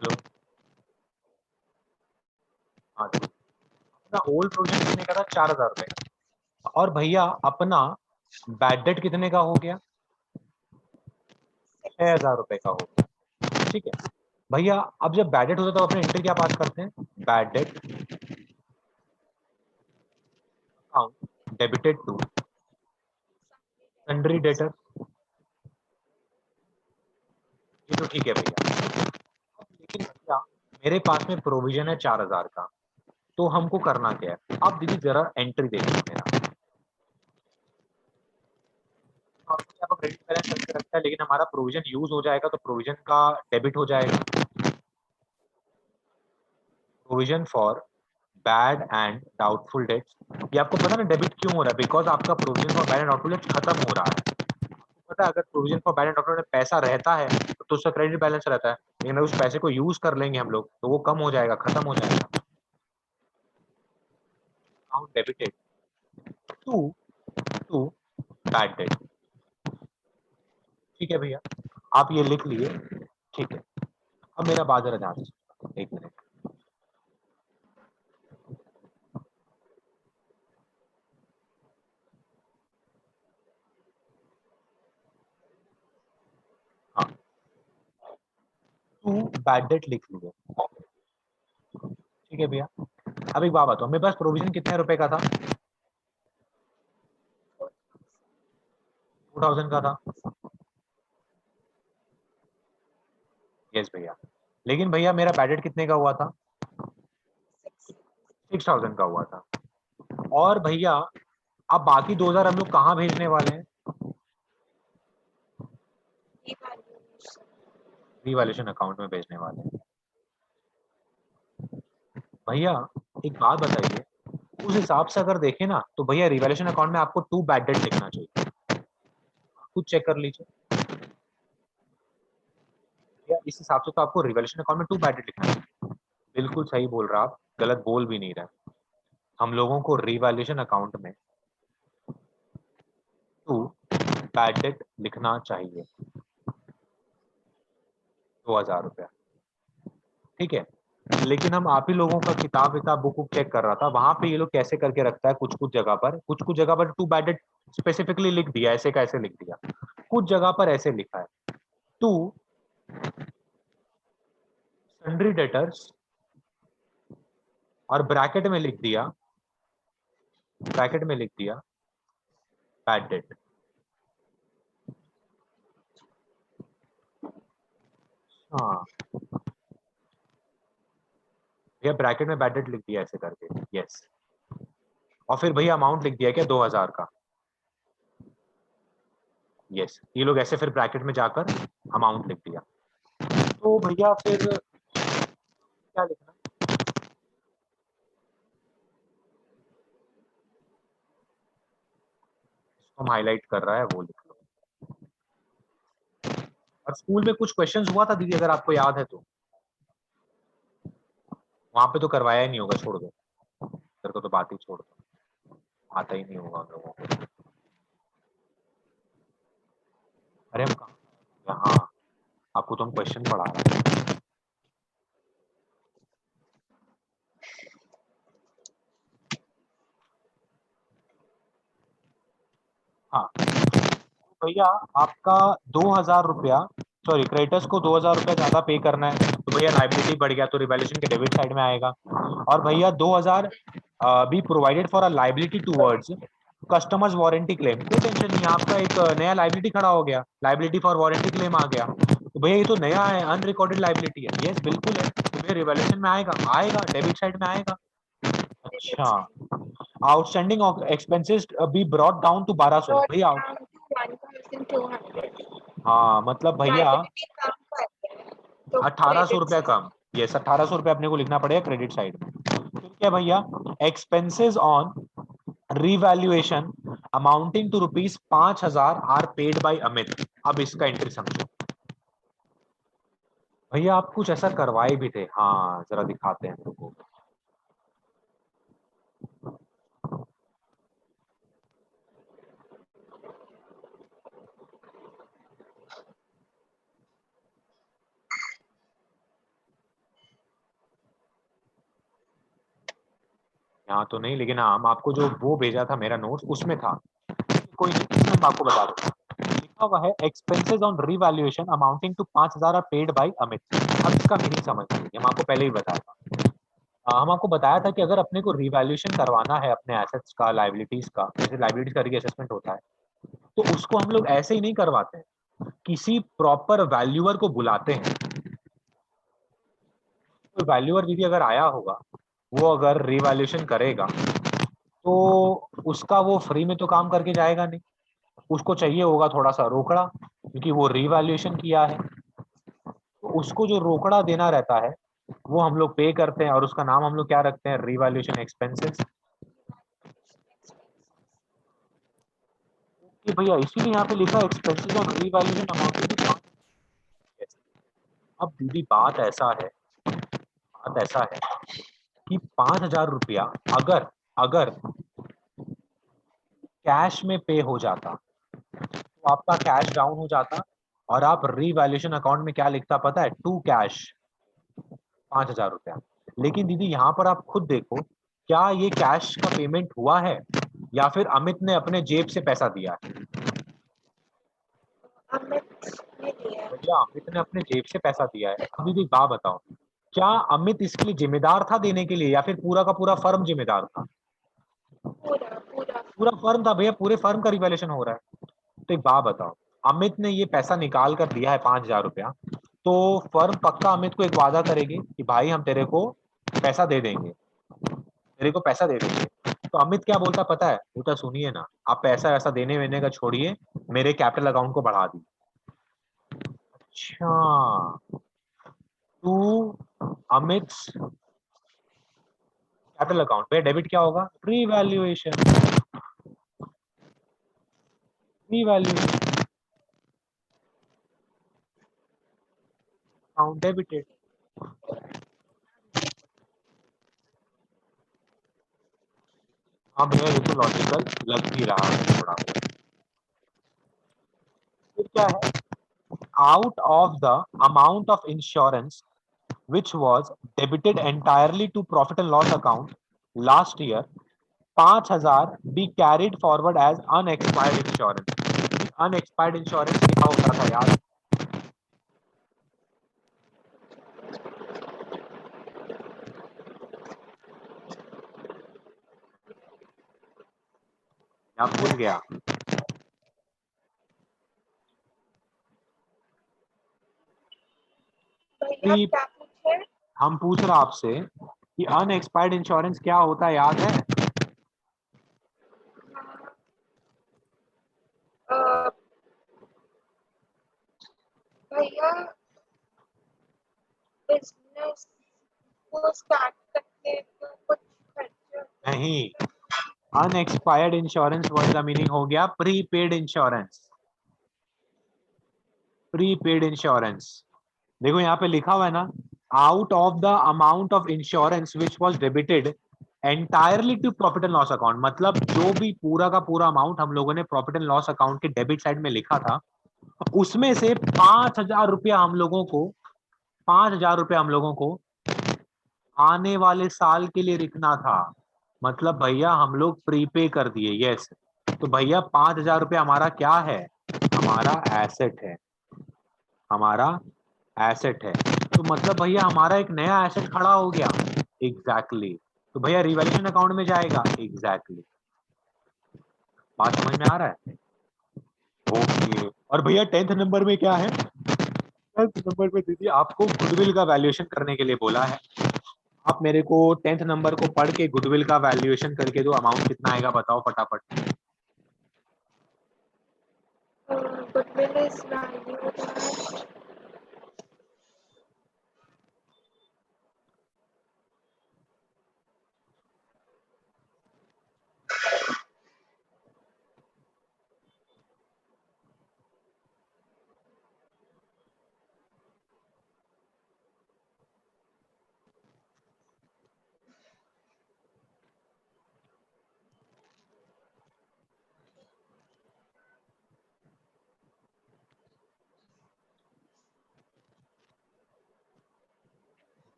A: हेलो। हाँ जी। अपना ओल्ड प्रोविजन कितने का था? 4000 रुपए। और भैया अपना बैड डेट कितने का हो गया? 6000 रुपए का हो गया। ठीक है भैया, अब जब बैड डेट होता है तो अपने एंट्री क्या पास करते हैं? Bad debt account debited to sundry debtor. ये तो ठीक है भैया। लेकिन भैया मेरे पास में प्रोविजन है 4000 का, तो हमको करना क्या है? आप दीदी जरा एंट्री देखिए मेरा। आपको क्रेडिट बैलेंस करके रखता है, लेकिन हमारा प्रोविजन यूज हो जाएगा तो प्रोविजन का डेबिट हो जाएगा। Provision for bad and doubtful debts, ये आपको पता ना डेबिट क्यों हो रहा है? बिकॉज आपका provision for bad and doubtful debts खत्म हो रहा है। आपको पता है अगर provision for bad and doubtful debts पैसा रहता है तो उसका क्रेडिट बैलेंस रहता है, लेकिन अगर उस पैसे को यूज कर लेंगे हम लोग तो वो कम हो जाएगा, खत्म हो जाएगा। Account debited to to bad debt. ठीक है भैया, आप ये लिख लिए, ठीक है। अब मेरा बात जरा ध्यान से, एक मिनट। हाँ, टू बैड डेट लिख लिए, ठीक है भैया। अब एक बात बताओ, मेरे पास प्रोविजन कितने रुपए का था? 2000 का था। यस भैया, लेकिन भैया मेरा बैड डेट कितने का हुआ था? 6000 का हुआ था। और भैया अब बाकी 2000 हम लोग कहाँ भेजने वाले हैं? रिवैल्यूएशन अकाउंट में भेजने वाले हैं। भैया एक बात बताइए, उस हिसाब से अगर देखें ना तो भैया रिवैल्यूएशन अकाउंट में आपको टू बैड डेट लिखना चाहिए। खुद चेक कर लीजिए भैया, इस हिसाब से तो आपको रिवैल्यूएशन अकाउंट में टू बैड डेट लिखना चाहिए। बिल्कुल सही बोल रहा आप, गलत बोल भी नहीं रहे। हम लोगों को रिवैल्यूएशन अकाउंट में टू बैड डेट लिखना चाहिए, 2000 रुपया, ठीक है। लेकिन हम आप ही लोगों का किताब बुक चेक कर रहा था, वहां पे ये लोग कैसे करके रखता है, कुछ कुछ जगह पर, कुछ कुछ जगह पर टू बैडेड स्पेसिफिकली लिख दिया, ऐसे कैसे लिख दिया, कुछ जगह पर ऐसे लिखा है, टू सन्ड्री डेटर्स, और ब्रैकेट में लिख दिया बैड डेट। हाँ भैया, ब्रैकेट में बैड डेट लिख दिया ऐसे करके, यस। और फिर भैया अमाउंट लिख दिया क्या, 2000 का, यस। ये लोग ऐसे फिर ब्रैकेट में जाकर अमाउंट लिख दिया। तो भैया फिर क्या लिखना? हम हाईलाइट कर रहा है वो लिख लो। और स्कूल में कुछ क्वेश्चंस हुआ था दीदी, अगर आपको याद है तो? वहां पे तो करवाया ही नहीं होगा, छोड़ दो, तेरे को तो बात ही छोड़ दो, आता ही नहीं होगा हम लोगों को। अरे हम कहाँ, हाँ, आपको तो हम क्वेश्चन पढ़ा रहे हैं। हाँ तो भैया आपका 2000 रुपया, सॉरी क्रेडिटर्स को 2000 रुपया ज्यादा पे करना है, तो भैया लाइबिलिटी बढ़ गया, तो रिवैल्यूएशन के डेबिट साइड में आएगा। और भैया 2000 be provided for a liability towards customers warranty claim, कोई टेंशन नहीं, आपका एक नया लाइबिलिटी खड़ा हो गया, लाइबिलिटी फॉर वारंटी क्लेम आ गया। तो भैया ये तो नया है, अनरिकॉर्डेड लाइबिलिटी है, यस बिल्कुल है, तो भैया रिवैल्यूएशन में आएगा, आएगा डेबिट साइड में आएगा। अच्छा, outstanding expenses be brought down to 1200
B: brought
A: भैया।
B: down to 1200।
A: हाँ मतलब भैया
B: लायबिलिटी कम कर रहे हैं तो
A: 1800 रुपया
B: क्रेडिट
A: कम, यस 1800 रुपया अपने को लिखना पड़ेगा क्रेडिट साइड में। फिर क्या भैया, expenses on revaluation amounting to ₹5000 are paid by Amit. अब इसका एंट्री समझो भैया, आप कुछ ऐसा करवाए भी थे, हाँ जरा दिखाते हैं तुमको। यहाँ तो नहीं, लेकिन हाँ हम आपको जो वो भेजा था मेरा नोट्स उसमें था, कोई नहीं, मैं आपको बता दूंगा। लिखा हुआ है expenses on revaluation amounting to 5000 are paid by Amit. अब इसका मीनिंग समझ लीजिए, हम आपको पहले ही बताया था। हम आपको बताया था कि अगर अपने को रिवैल्यूएशन करवाना है अपने एसेट्स का, लाइबिलिटीज का, जैसे लाइबिलिटीज का रीअसेसमेंट होता है, तो उसको हम लोग ऐसे ही नहीं करवाते हैं, किसी प्रॉपर वैल्यूअर को बुलाते हैं। तो वैल्यूअर दीदी अगर आया होगा, वो अगर रिवैल्यूएशन करेगा, तो उसका वो फ्री में तो काम करके जाएगा नहीं, उसको चाहिए होगा थोड़ा सा रोकड़ा, क्योंकि वो रिवैल्यूएशन किया है। तो उसको जो रोकड़ा देना रहता है वो हम लोग पे करते हैं, और उसका नाम हम लोग क्या रखते हैं, रिवैल्यूएशन एक्सपेंसेस। कि भैया इसीलिए यहाँ पे लिखा एक्सपेंसेस ऑन रिवैल्यूएशन अमाउंटिंग। अब दीदी बात ऐसा है कि 5000 रुपया अगर अगर कैश में पे हो जाता तो आपका कैश डाउन हो जाता, और आप रीवैल्यूएशन अकाउंट में क्या लिखता पता है? टू कैश 5,000 रुपया। लेकिन दीदी यहाँ पर आप खुद देखो, क्या ये कैश का पेमेंट हुआ है या फिर अमित ने अपने जेब से पैसा दिया है?
B: अमित ने दिया है।
A: भैया अमित ने अपने जेब से पैसा दिया है। अब दीदी एक बात बताओ, क्या अमित इसके लिए जिम्मेदार था देने के लिए, या फिर पूरा का पूरा फर्म जिम्मेदार था?
B: पूरा पूरा
A: पूरा फर्म था भैया, पूरे फर्म का रिवैल्यूएशन हो रहा है। तो एक बात बताओ, अमित ने ये पैसा निकाल कर दिया है 5,000 रुपया, तो फर्म पक्का अमित को एक वादा करेगी कि भाई हम तेरे को पैसा दे देंगे, तेरे को पैसा दे देंगे। तो अमित क्या बोलता पता है? बेटा सुनिए ना, आप पैसा वैसा देने वेने का छोड़िए, मेरे कैपिटल अकाउंट को बढ़ा दी। अच्छा, टू अमित कैपिटल अकाउंट पे डेबिट क्या होगा? रीवैल्यूएशन। Revaluation account debited. हाँ भैया ये तो लॉजिकल लग भी रहा है थोड़ा। फिर क्या है? Out of the amount of insurance which was debited entirely to profit and loss account last year, 5,000 be carried forward as unexpired insurance। unexpired insurance क्या होता था यार? मैं भूल गया।
B: भैया आप क्या पूछे?
A: हम पूछ रहे आपसे कि अनएक्सपायर्ड इंश्योरेंस क्या होता है, याद है?
B: हाँ, भैया बिजनेस को स्टार्ट करते हैं तो कुछ खर्चे होते हैं।
A: नहीं, अनएक्सपायर्ड इंश्योरेंस वर्ड का मीनिंग हो गया प्रीपेड इंश्योरेंस। प्रीपेड इंश्योरेंस, देखो यहाँ पे लिखा हुआ है ना, out of the amount of insurance which was debited entirely to profit and loss account, मतलब जो भी पूरा का पूरा अमाउंट हम लोगों ने प्रॉफिट एंड लॉस अकाउंट के डेबिट साइड में लिखा था, उसमें से 5,000 रुपया हम लोगों को, 5,000 रुपया हम लोगों को आने वाले साल के लिए रखना था। मतलब भैया हम लोग प्रीपे कर दिए, यस। तो भैया 5,000 रुपया हमारा क्या है? हमारा एसेट है, हमारा एसेट है। तो मतलब भैया हमारा एक नया एसेट खड़ा हो गया। Exactly exactly। तो भैया रिवैल्यूएशन अकाउंट में जाएगा। Exactly exactly। बात समझ में आ रहा है? ओके। और भैया 10th नंबर में क्या है? 10th नंबर में दीदी आपको गुडविल का वैल्यूएशन करने के लिए बोला है। आप मेरे को 10th नंबर को पढ़ के गुडविल का वैल्यूएशन करके दो, अमाउंट कितना आएगा बताओ फटाफट।
B: गुडविल इज वैल्यू दैट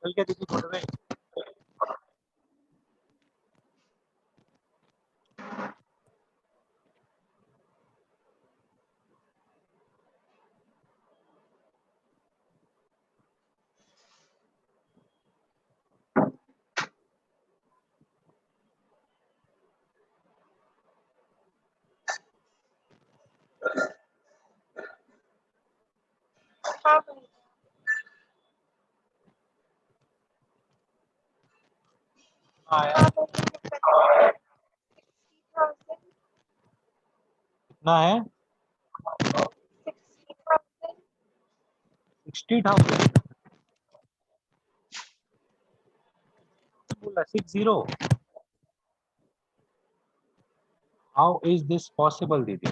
A: चल के दीदी गुडविल
B: हाँ भैया।
A: आया
B: हाँ भैया, 60,000।
A: कितना है
B: 60,000।
A: 60,000 बोला 60 हाउ इज दिस पॉसिबल दीदी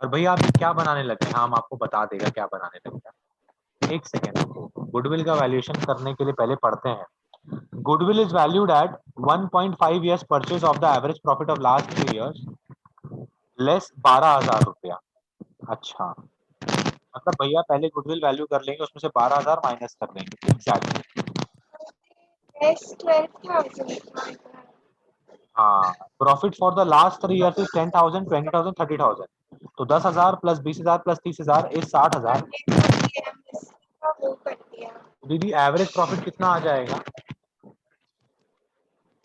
A: और भैया आप क्या बनाने लगे हाँ हम आपको बता देगा क्या बनाने लगे एक सेकेंड गुडविल का वैल्यूएशन करने के लिए पहले पढ़ते हैं goodwill is valued at 1.5 years purchase of the average profit of last 3 years less 12,000 रुपया अच्छा मतलब भैया पहले गुडविल वैल्यू कर लेंगे उसमें से 12,000 माइनस कर देंगे एग्जैक्टली
B: लेस 12,000।
A: हाँ profit for the last 3 years is 10,000 20,000 30,000 तो 10,000 प्लस 20,000 प्लस 30,000 इज 60,000
B: वो कर दिया।
A: दीदी एवरेज प्रॉफिट कितना आ जाएगा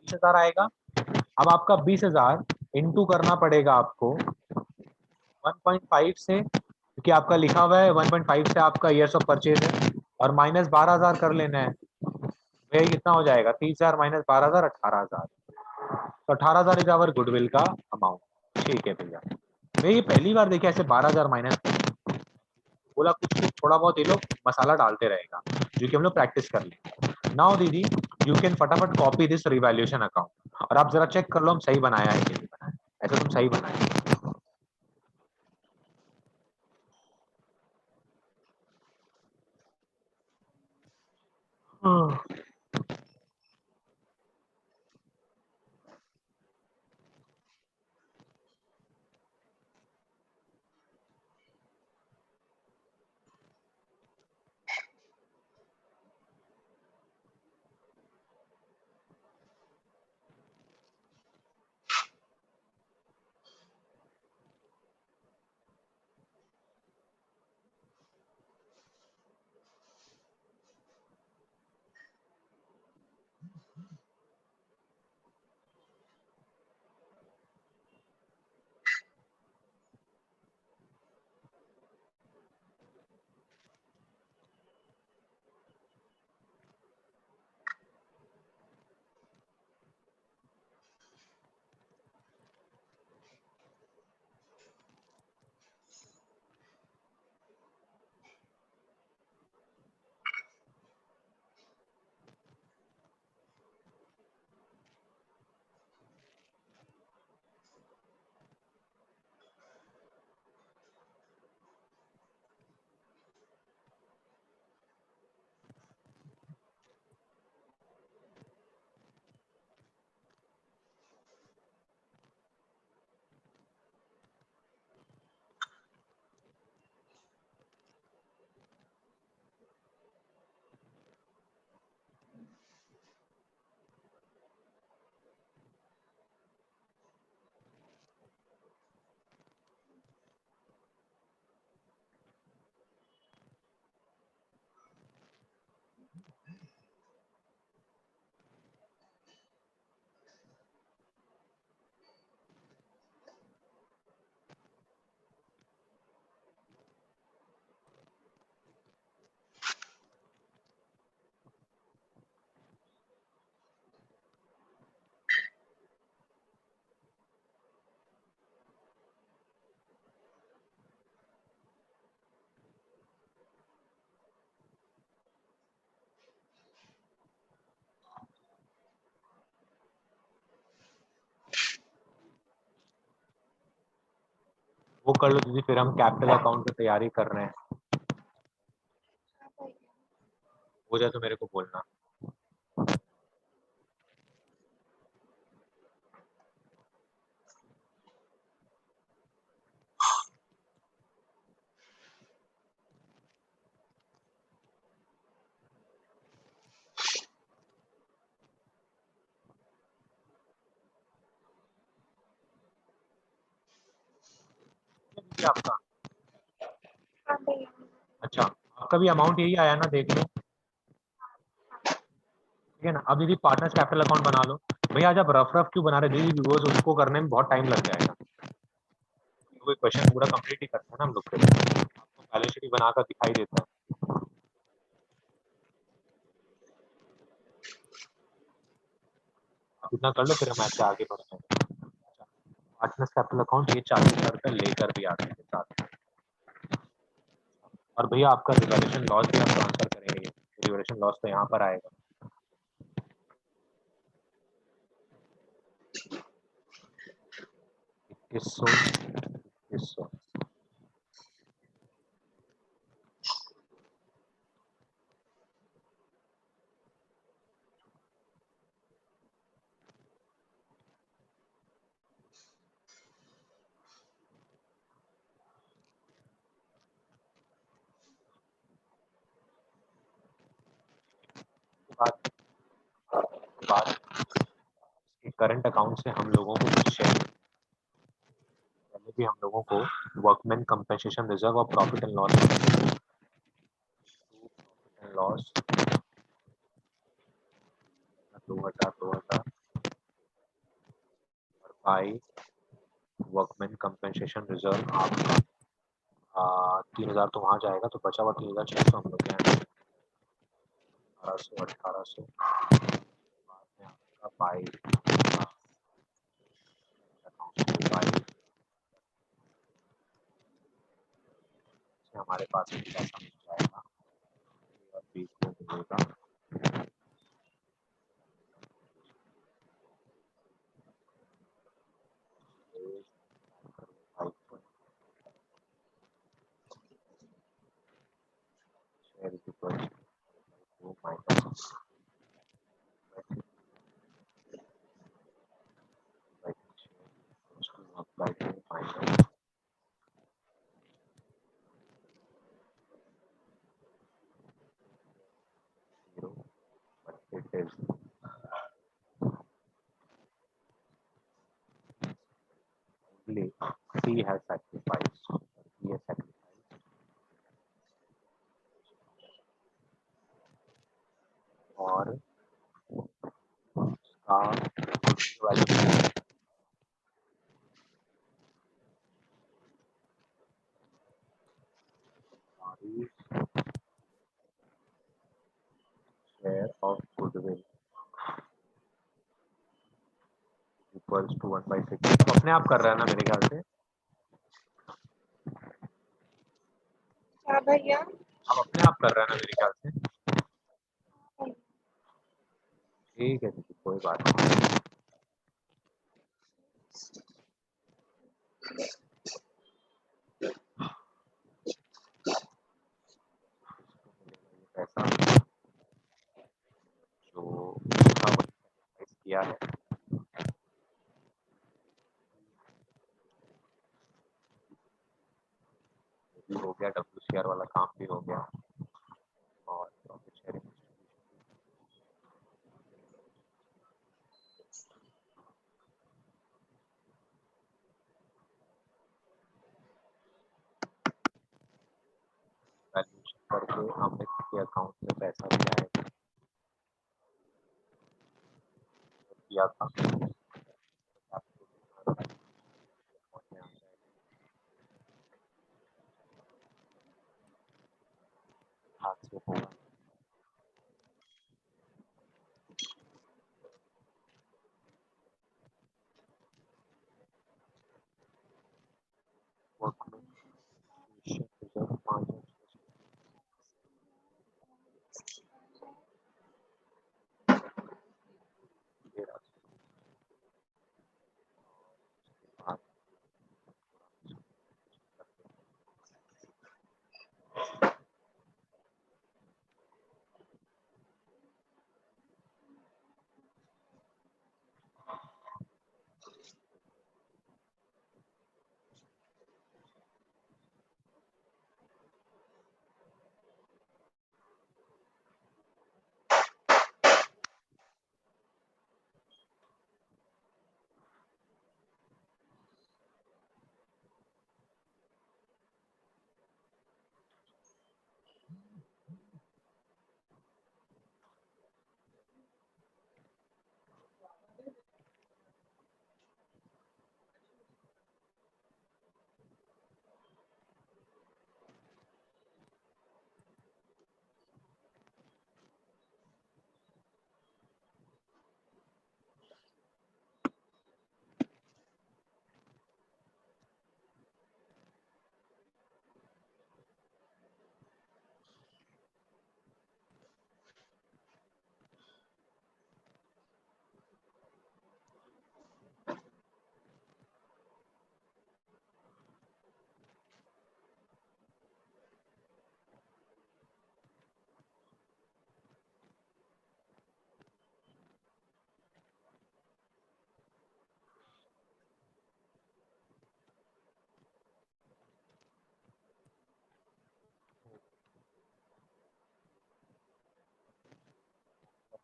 A: 20,000 आएगा अब आपका 20,000 इंटू करना पड़ेगा आपको 1.5 से क्योंकि आपका लिखा हुआ है 1.5 से आपका ईयर्स ऑफ परचेज है और माइनस 12,000 कर लेना है भैया कितना हो जाएगा 30,000 माइनस 12,000 18,000 तो 18,000 इज आवर गुडविल का अमाउंट ठीक है भैया भैया ये पहली बार देखिए ऐसे 12,000 माइनस बोला कुछ कुछ थोड़ा बहुत ये लोग मसाला डालते रहेगा जो कि हम लोग प्रैक्टिस कर लेंगे नाउ दीदी यू कैन फटाफट कॉपी दिस रिवैल्यूएशन अकाउंट और आप जरा चेक कर लो हम सही बनाया है कि नहीं बनाया ऐसा तुम सही बनाया वो कर लो दीदी फिर हम कैपिटल अकाउंट की तैयारी कर रहे हैं
B: हाँ भैया।
A: हो जाए तो मेरे को बोलना भी आपका?
B: हाँ भैया।
A: अच्छा, आपका भी अमाउंट यही आया ना, देख लो, ठीक है ना। अब दीदी पार्टनर्स कैपिटल अकाउंट बना लो भैया। जब रफ रफ क्यों बना रहे दीदी, बिकॉज उसको करने में बहुत टाइम लग जाएगा। कोई क्वेश्चन पूरा कंप्लीट ही करते हैं ना हम लोग, आपको बैलेंस शीट बनाकर दिखाई देता है। आप इतना कर लो, फिर हम ऐसे आगे बढ़ते हैं। पार्टनर्स कैपिटल अकाउंट ये 40,000 रुपये लेकर भी आते हैं साथ। और भैया आपका रिवैल्यूएशन लॉस भी हम ट्रांसफर करेंगे। रिवैल्यूएशन लॉस तो यहाँ पर आएगा। इक्कीस सौ। बात करंट अकाउंट से हम लोगों को कुछ शेयर, पहले भी हम लोगों को वर्कमैन कंपेंसेशन रिजर्व और प्रॉफिट एंड लॉस 2000 और बाई वर्कमैन कंपेंसेशन रिजर्व आपका 3000 तो वहाँ जाएगा, तो बचा हुआ 3600 हम लोग हैं 1800 बाद में आपका बाई हमारे पास भी पैसा मिल जाएगा और बी को मिलेगा। share is equal to minus by 2 minus 0, but it is only C has sacrificed. He has sacrificed और उसका value share of goodwill equals to 1/6। तो अपने आप कर रहा है ना मेरे ख्याल से।
B: क्या भैया?
A: अब अपने आप कर रहा है ना मेरे ख्याल से। ठीक है दीदी, कोई बात नहीं। पैसा जो किया है भी हो गया, WCR वाला काम भी हो गया और प्रॉफिट शेयरिंग वैल्यूएशन करके अमित के अकाउंट में पैसा भी आएगा किया था। हाथ से होगा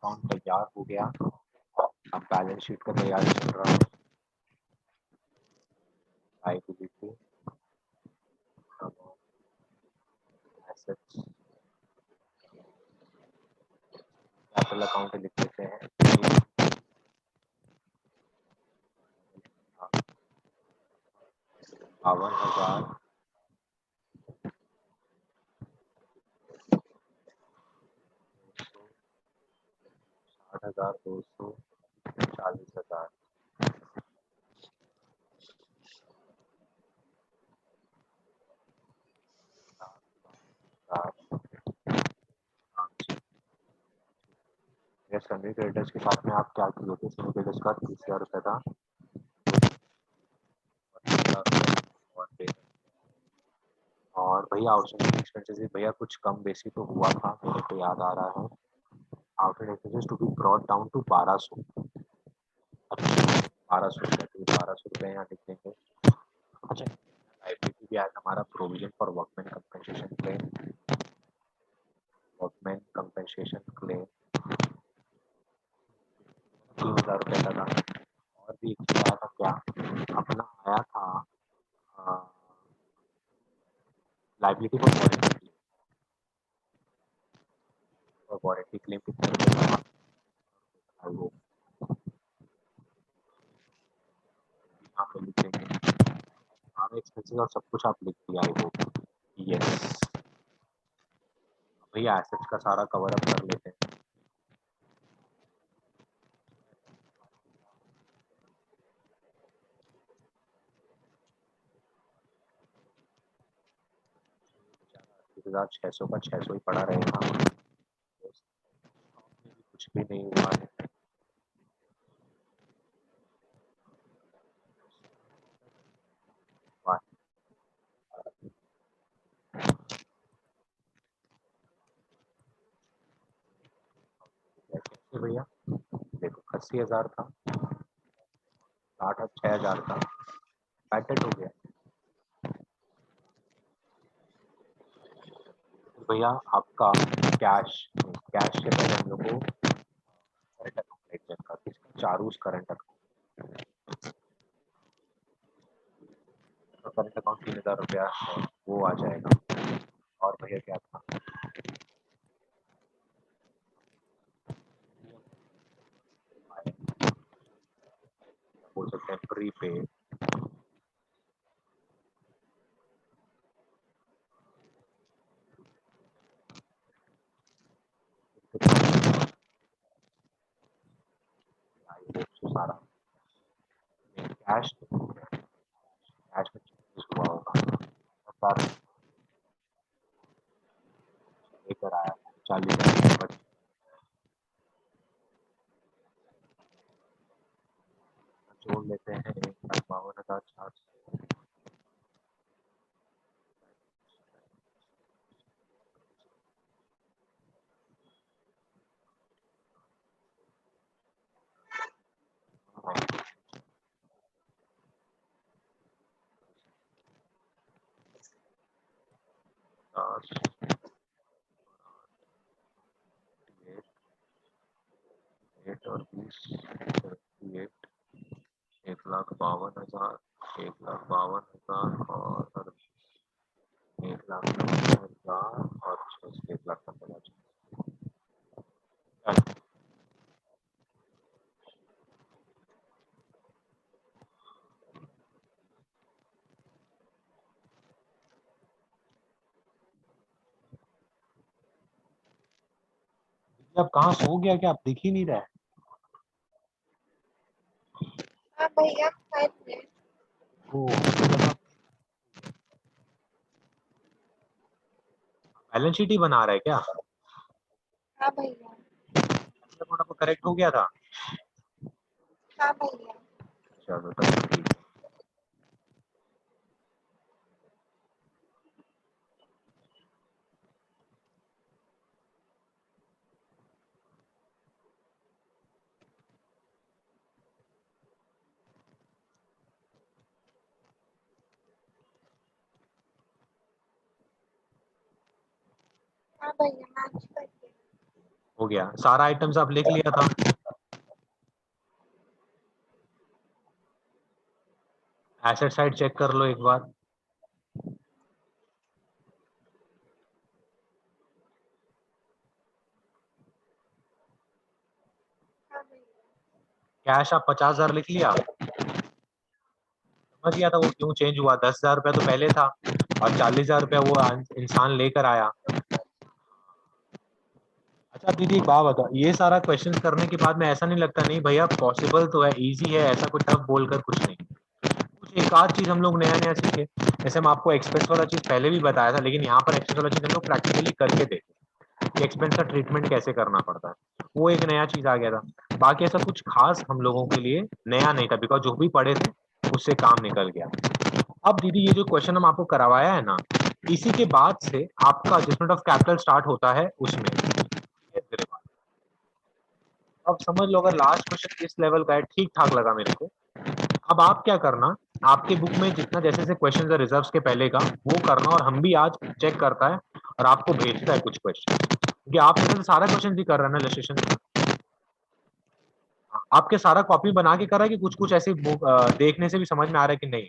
A: अकाउंट तैयार हो गया। अब बैलेंस शीट का तैयारी चल रहा है। लायबिलिटी, एसेट्स, कैपिटल अकाउंट लिख देते हैं। 52,000, 60,000, 200, 40,000। ये सभी क्रेडिटर्स के साथ में आप क्या किए थे? सभी क्रेडिटर्स का 30,000 रुपये था। और भैया आउटस्टैंडिंग एक्सपेंसेस भैया कुछ कम बेसी तो हुआ था, मेरे को याद आ रहा है। Outstanding expenses to be brought down to 1200। अच्छा, 1200 रुपये, तो 1200 रुपये यहाँ लिख देंगे। अच्छा, लाइबिलिटी भी आया हमारा, provision for workman compensation claim, workman compensation claim 3,000 रुपये का था। और भी एक चीज आया था क्या, अपना आया था लाइबिलिटी फॉर वारंटी, और वारंटी क्लेम कितने रुपये का था वो यहाँ पे लिख देंगे। सारे एक्सपेंसेस और सब कुछ आप लिख दिया आई होप। यस भैया, एसेट्स का सारा कवर अप कर लेते हैं। हजार 600 का 600 ही पड़ा रहेगा, कुछ भी नहीं हुआ है। कैसे भैया, देखो 80,000 था, 6,000 था, पैकेट हो गया। तो भैया आपका कैश, कैश के पहले हम लोग को करंट अकाउंट चेक कर, इसका चारूस करंट अकाउंट, तो करंट अकाउंट 3,000 रुपया है, वो आ जाएगा। और भैया क्या था, बोल सकते हैं प्रीपेड, सारा कैश, कैश में चेंजेस हुआ होगा, सारा लेकर आया 40,000 जोड़ लेते हैं, 1,52,400। एट और 20, 38, 1,52,000, 1,52,000 और 1,90,000 और 1,90,000। अब कहाँ सो गया क्या, आप दिख ही नहीं रहा है?
B: हाँ भैया, कर रहे।
A: बैलेंस शीट ही बना रहा है क्या?
B: हाँ भैया।
A: आपको करेक्ट हो गया था?
B: हाँ भैया।
A: चलो तब ठीक है।
B: हाँ भैया, मैच कर दिया।
A: हो गया, सारा आइटम्स आप लिख लिया था। एसेट साइड चेक कर लो एक बार।
B: हाँ भैया।
A: कैश आप 50,000 लिख लिया। समझ गया था वो क्यों चेंज हुआ, 10,000 रुपया तो पहले था और 40,000 रुपया वो इंसान लेकर आया। अच्छा दीदी एक बात बताओ, ये सारा क्वेश्चन करने के बाद में ऐसा नहीं लगता नहीं भैया पॉसिबल तो है, इजी है, ऐसा कोई टफ बोलकर कुछ नहीं। कुछ एक आध चीज हम लोग नया नया सीखे, जैसे हम आपको एक्सपेंस वाला चीज पहले भी बताया था, लेकिन यहाँ पर एक्सपेंस वाला चीज हम लोग प्रैक्टिकली करके देखे कि एक्सपेंस का ट्रीटमेंट कैसे करना पड़ता है, वो एक नया चीज आ गया था। बाकी ऐसा कुछ खास हम लोगों के लिए नया नहीं था, बिकॉज जो भी पढ़े थे उससे काम निकल गया। अब दीदी ये जो क्वेश्चन हम आपको करवाया है ना, इसी के बाद से आपका एडजस्टमेंट ऑफ कैपिटल स्टार्ट होता है उसमें। अब समझ लो अगर लास्ट क्वेश्चन इस लेवल का है, ठीक ठाक लगा मेरे को। अब आप क्या करना, आपके बुक में जितना जैसे जैसे क्वेश्चन है रिजर्व्स के पहले का वो करना, और हम भी आज चेक करता है और आपको भेजता है कुछ क्वेश्चन, क्योंकि आप इसमें तो सारा क्वेश्चन भी कर रहे हैं ना रजिस्ट्रेशन। आपके सारा कॉपी बना के करा है कि कुछ कुछ ऐसे देखने से भी समझ में आ रहा है कि नहीं।